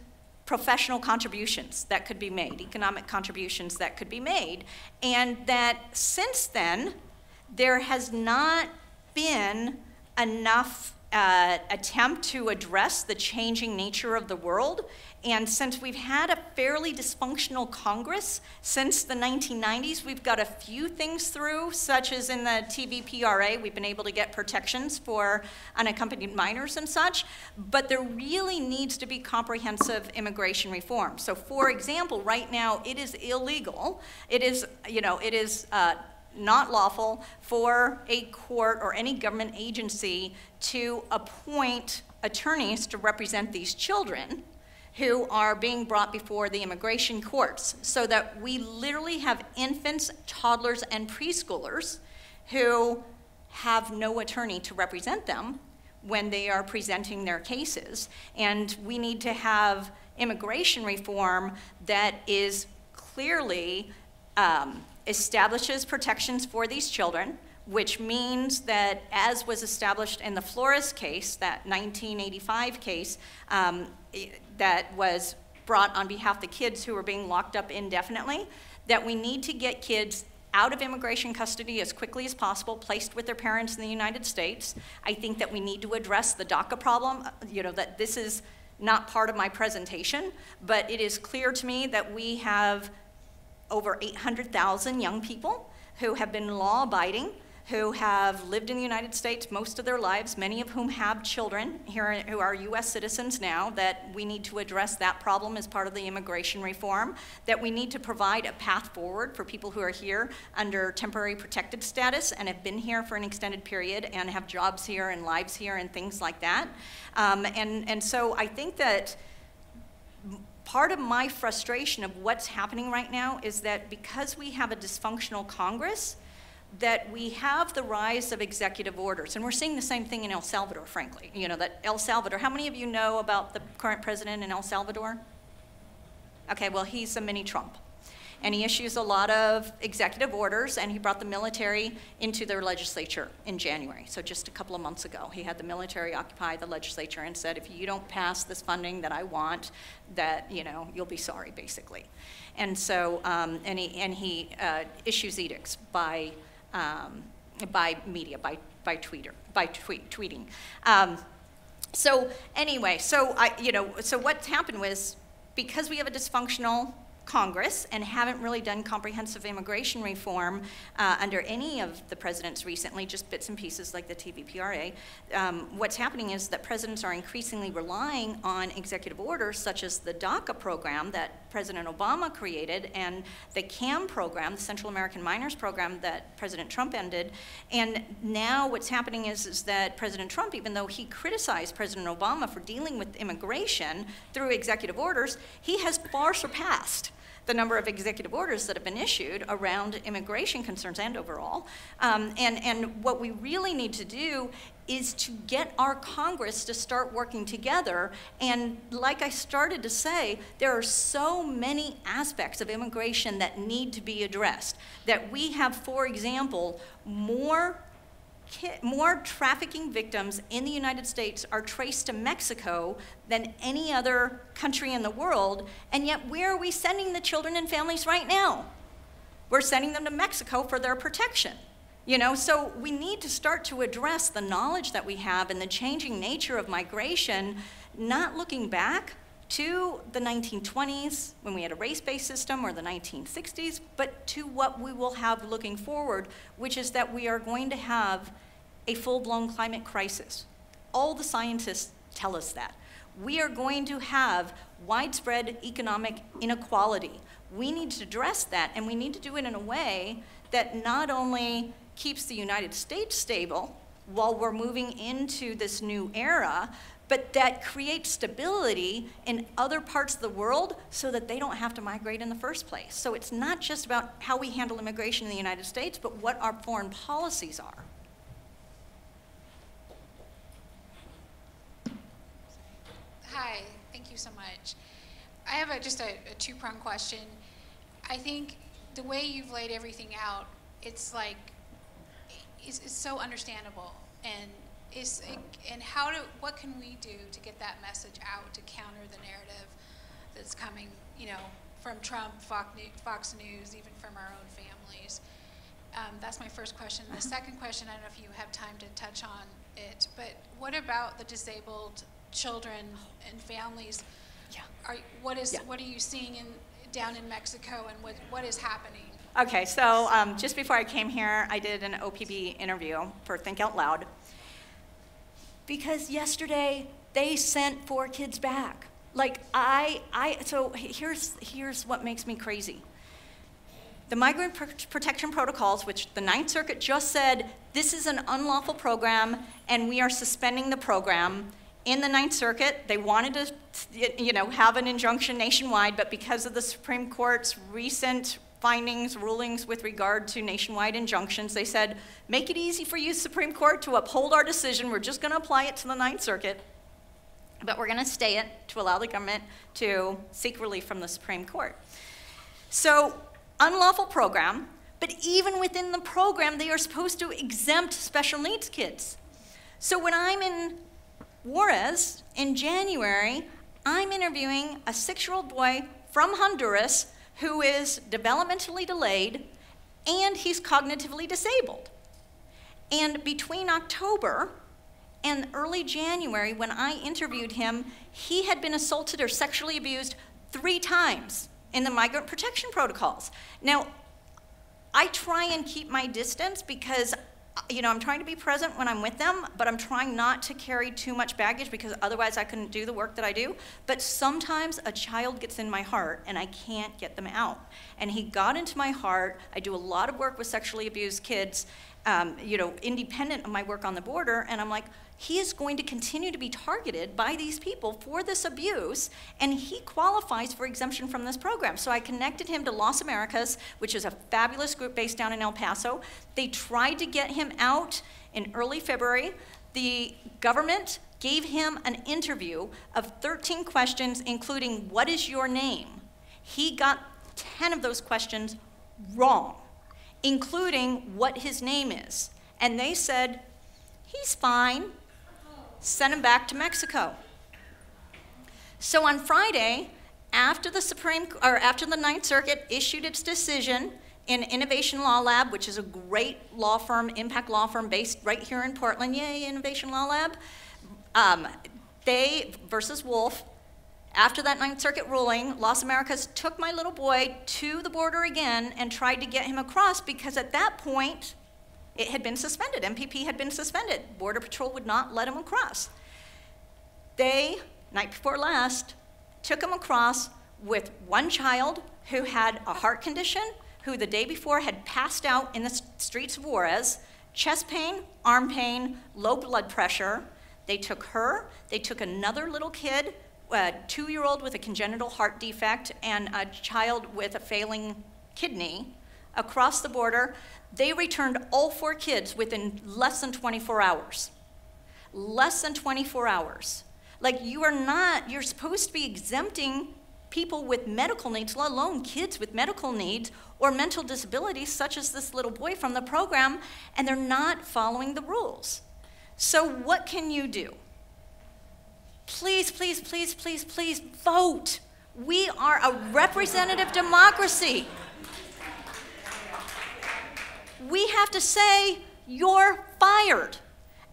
professional contributions that could be made, economic contributions that could be made. And that since then, there has not been enough attempt to address the changing nature of the world. And since we've had a fairly dysfunctional Congress since the 1990s, we've got a few things through, such as in the TVPRA, we've been able to get protections for unaccompanied minors and such, but there really needs to be comprehensive immigration reform. So for example, right now it is illegal, it is not lawful for a court or any government agency to appoint attorneys to represent these children who are being brought before the immigration courts, so that we literally have infants, toddlers, and preschoolers who have no attorney to represent them when they are presenting their cases. And we need to have immigration reform that is clearly establishes protections for these children, which means that, as was established in the Flores case, that 1985 case that was brought on behalf of the kids who were being locked up indefinitely, that we need to get kids out of immigration custody as quickly as possible, placed with their parents in the United States. I think that we need to address the DACA problem, that this is not part of my presentation, but it is clear to me that we have over 800,000 young people who have been law-abiding, who have lived in the United States most of their lives, many of whom have children here who are US citizens now, that we need to address that problem as part of the immigration reform, that we need to provide a path forward for people who are here under temporary protected status and have been here for an extended period and have jobs here and lives here and things like that. And so I think that part of my frustration of what's happening right now is that because we have a dysfunctional Congress, that we have the rise of executive orders. And we're seeing the same thing in El Salvador, frankly. That El Salvador, how many of you know about the current president in El Salvador? Okay, well, he's a mini Trump. And he issues a lot of executive orders, and he brought the military into their legislature in January. So just a couple of months ago, he had the military occupy the legislature and said, if you don't pass this funding that I want, that, you'll be sorry, basically. And so, and he issues edicts by media, by tweeting. So anyway, so what's happened was, because we have a dysfunctional Congress and haven't really done comprehensive immigration reform under any of the presidents recently, just bits and pieces like the TVPRA. What's happening is that presidents are increasingly relying on executive orders such as the DACA program that President Obama created and the CAM program, the Central American Minors program that President Trump ended. And now what's happening is that President Trump, even though he criticized President Obama for dealing with immigration through executive orders, he has far surpassed the number of executive orders that have been issued around immigration concerns and overall. And what we really need to do is to get our Congress to start working together. And like I started to say, there are so many aspects of immigration that need to be addressed. That we have, for example, more trafficking victims in the United States are traced to Mexico than any other country in the world, and yet where are we sending the children and families right now? We're sending them to Mexico for their protection. You know, so we need to start to address the knowledge that we have and the changing nature of migration, not looking back to the 1920s when we had a race-based system, or the 1960s, but to what we will have looking forward, which is that we are going to have a full-blown climate crisis. All the scientists tell us that. We are going to have widespread economic inequality. We need to address that, and we need to do it in a way that not only keeps the United States stable while we're moving into this new era, but that creates stability in other parts of the world so that they don't have to migrate in the first place. So it's not just about how we handle immigration in the United States, but what our foreign policies are. Hi, thank you so much. I have just a two-pronged question. I think the way you've laid everything out, it's like, it's so understandable, and what can we do to get that message out to counter the narrative that's coming, you know, from Trump, Fox News, even from our own families? That's my first question. The second question, I don't know if you have time to touch on it, but what about the disabled children and families? Yeah. What are you seeing down in Mexico, and what is happening? Okay, so just before I came here, I did an OPB interview for Think Out Loud, because yesterday they sent 4 kids back. Like so here's what makes me crazy. The migrant protection protocols, which the Ninth Circuit just said, this is an unlawful program and we are suspending the program. In the Ninth Circuit, they wanted to, you know, have an injunction nationwide, but because of the Supreme Court's recent rulings with regard to nationwide injunctions, they said, make it easy for you, Supreme Court, to uphold our decision. We're just going to apply it to the Ninth Circuit, but we're going to stay it to allow the government to seek relief from the Supreme Court. So, unlawful program, but even within the program, they are supposed to exempt special needs kids. So when I'm in Juarez in January, I'm interviewing a 6-year-old boy from Honduras who is developmentally delayed, and he's cognitively disabled. And between October and early January, when I interviewed him, he had been assaulted or sexually abused 3 times in the migrant protection protocols. Now, I try and keep my distance because, you know, I'm trying to be present when I'm with them, but I'm trying not to carry too much baggage because otherwise I couldn't do the work that I do. But sometimes a child gets in my heart and I can't get them out. And he got into my heart. I do a lot of work with sexually abused kids, you know, independent of my work on the border, and I'm like, he is going to continue to be targeted by these people for this abuse, and he qualifies for exemption from this program. So I connected him to Las Americas, which is a fabulous group based down in El Paso. They tried to get him out in early February. The government gave him an interview of 13 questions, including, what is your name? He got 10 of those questions wrong, including what his name is. And they said, he's fine. Sent him back to Mexico. So on Friday, after the Ninth Circuit issued its decision in Innovation Law Lab, which is a great law firm, impact law firm based right here in Portland, yay, Innovation Law Lab, they versus Wolf, After that Ninth Circuit ruling, Las Americas took my little boy to the border again and tried to get him across, because at that point, it had been suspended. MPP had been suspended. Border Patrol would not let him across. They, night before last, took him across with one child who had a heart condition, who the day before had passed out in the streets of Juarez, chest pain, arm pain, low blood pressure. They took her, they took another little kid, a 2-year-old with a congenital heart defect and a child with a failing kidney across the border. They returned all 4 kids within less than 24 hours. Less than 24 hours. Like, you're supposed to be exempting people with medical needs, let alone kids with medical needs or mental disabilities, such as this little boy from the program, and they're not following the rules. So what can you do? Please, please, please, please, please vote. We are a representative democracy. We have to say, you're fired.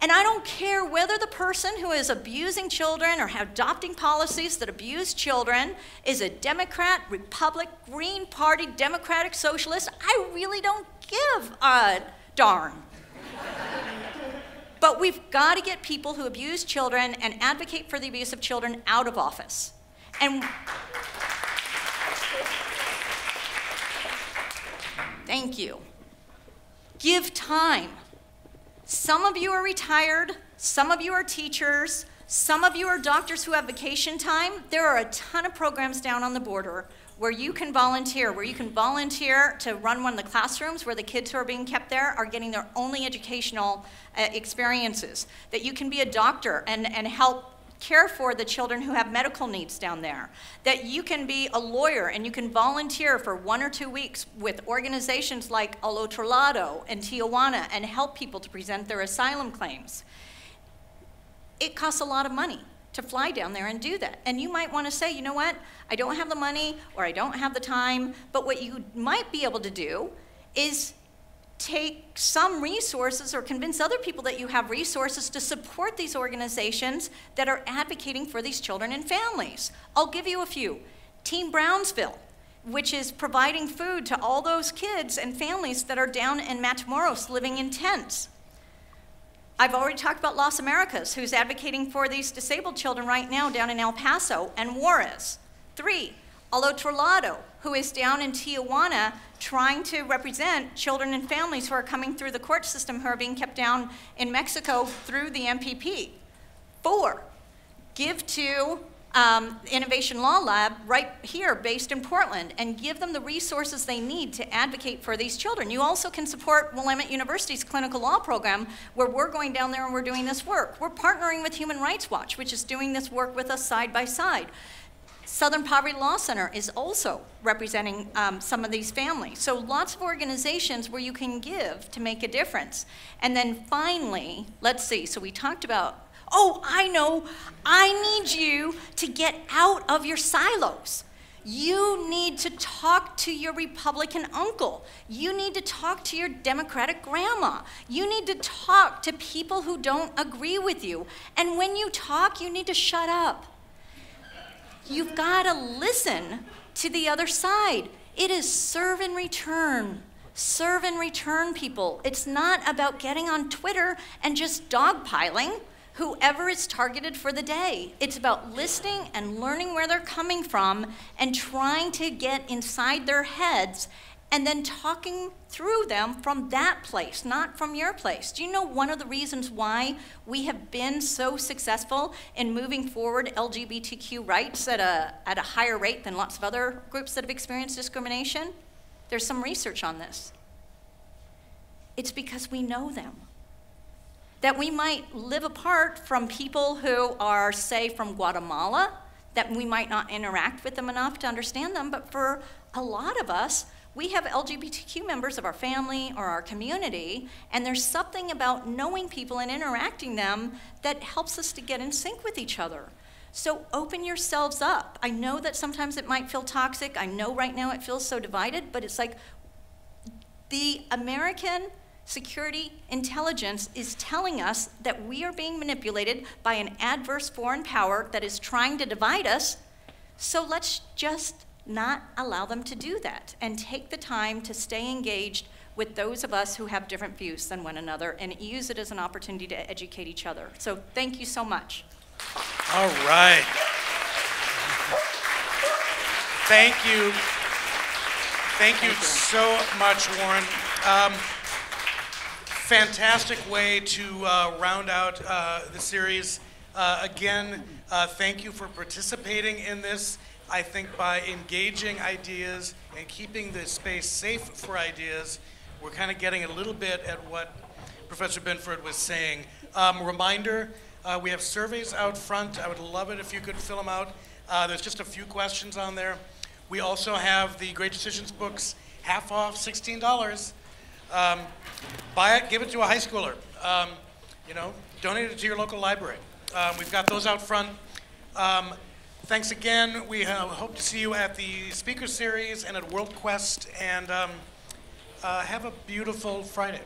And I don't care whether the person who is abusing children or adopting policies that abuse children is a Democrat, Republican, Green Party, Democratic, Socialist. I really don't give a darn. But we've got to get people who abuse children and advocate for the abuse of children out of office. And thank you. Give time. Some of you are retired, some of you are teachers, some of you are doctors who have vacation time. There are a ton of programs down on the border where you can volunteer, to run one of the classrooms where the kids who are being kept there are getting their only educational experiences. That you can be a doctor and help care for the children who have medical needs down there. That you can be a lawyer and you can volunteer for 1 or 2 weeks with organizations like Al Otro Lado and Tijuana and help people to present their asylum claims. It costs a lot of money to fly down there and do that. And you might want to say, you know what, I don't have the money or I don't have the time, but what you might be able to do is take some resources or convince other people that you have resources to support these organizations that are advocating for these children and families. I'll give you a few. Team Brownsville, which is providing food to all those kids and families that are down in Matamoros living in tents. I've already talked about Las Americas, who's advocating for these disabled children right now down in El Paso and Juarez. 3, Al Otro Lado, who is down in Tijuana trying to represent children and families who are coming through the court system who are being kept down in Mexico through the MPP. 4, give to Innovation Law Lab right here based in Portland and give them the resources they need to advocate for these children. You also can support Willamette University's clinical law program where we're going down there and we're doing this work. We're partnering with Human Rights Watch, which is doing this work with us side by side. Southern Poverty Law Center is also representing some of these families. So lots of organizations where you can give to make a difference. And then finally, let's see, so we talked about, oh, I know, I need you to get out of your silos. You need to talk to your Republican uncle. You need to talk to your Democratic grandma. You need to talk to people who don't agree with you. And when you talk, you need to shut up. You've got to listen to the other side. It is serve and return. Serve and return, people. It's not about getting on Twitter and just dogpiling whoever is targeted for the day. It's about listening and learning where they're coming from and trying to get inside their heads and then talking through them from that place, not from your place. Do you know one of the reasons why we have been so successful in moving forward LGBTQ rights at a higher rate than lots of other groups that have experienced discrimination? There's some research on this. It's because we know them. That we might live apart from people who are, say, from Guatemala, that we might not interact with them enough to understand them, but for a lot of us, we have LGBTQ members of our family or our community, and there's something about knowing people and interacting them that helps us to get in sync with each other. So open yourselves up. I know that sometimes it might feel toxic. I know right now it feels so divided, but it's like the American security intelligence is telling us that we are being manipulated by an adverse foreign power that is trying to divide us So let's just not allow them to do that and take the time to stay engaged with those of us who have different views than one another and use it as an opportunity to educate each other. So thank you so much. All right. Thank you. Thank you so much, Warren. Fantastic way to round out the series. Again, thank you for participating in this. I think by engaging ideas and keeping the space safe for ideas, we're kind of getting a little bit at what Professor Binford was saying. Reminder, we have surveys out front. I would love it if you could fill them out. There's just a few questions on there. We also have the Great Decisions books, half off, $16. Buy it, give it to a high schooler. You know, donate it to your local library. We've got those out front. Thanks again. We hope to see you at the speaker series and at World Quest, and have a beautiful Friday.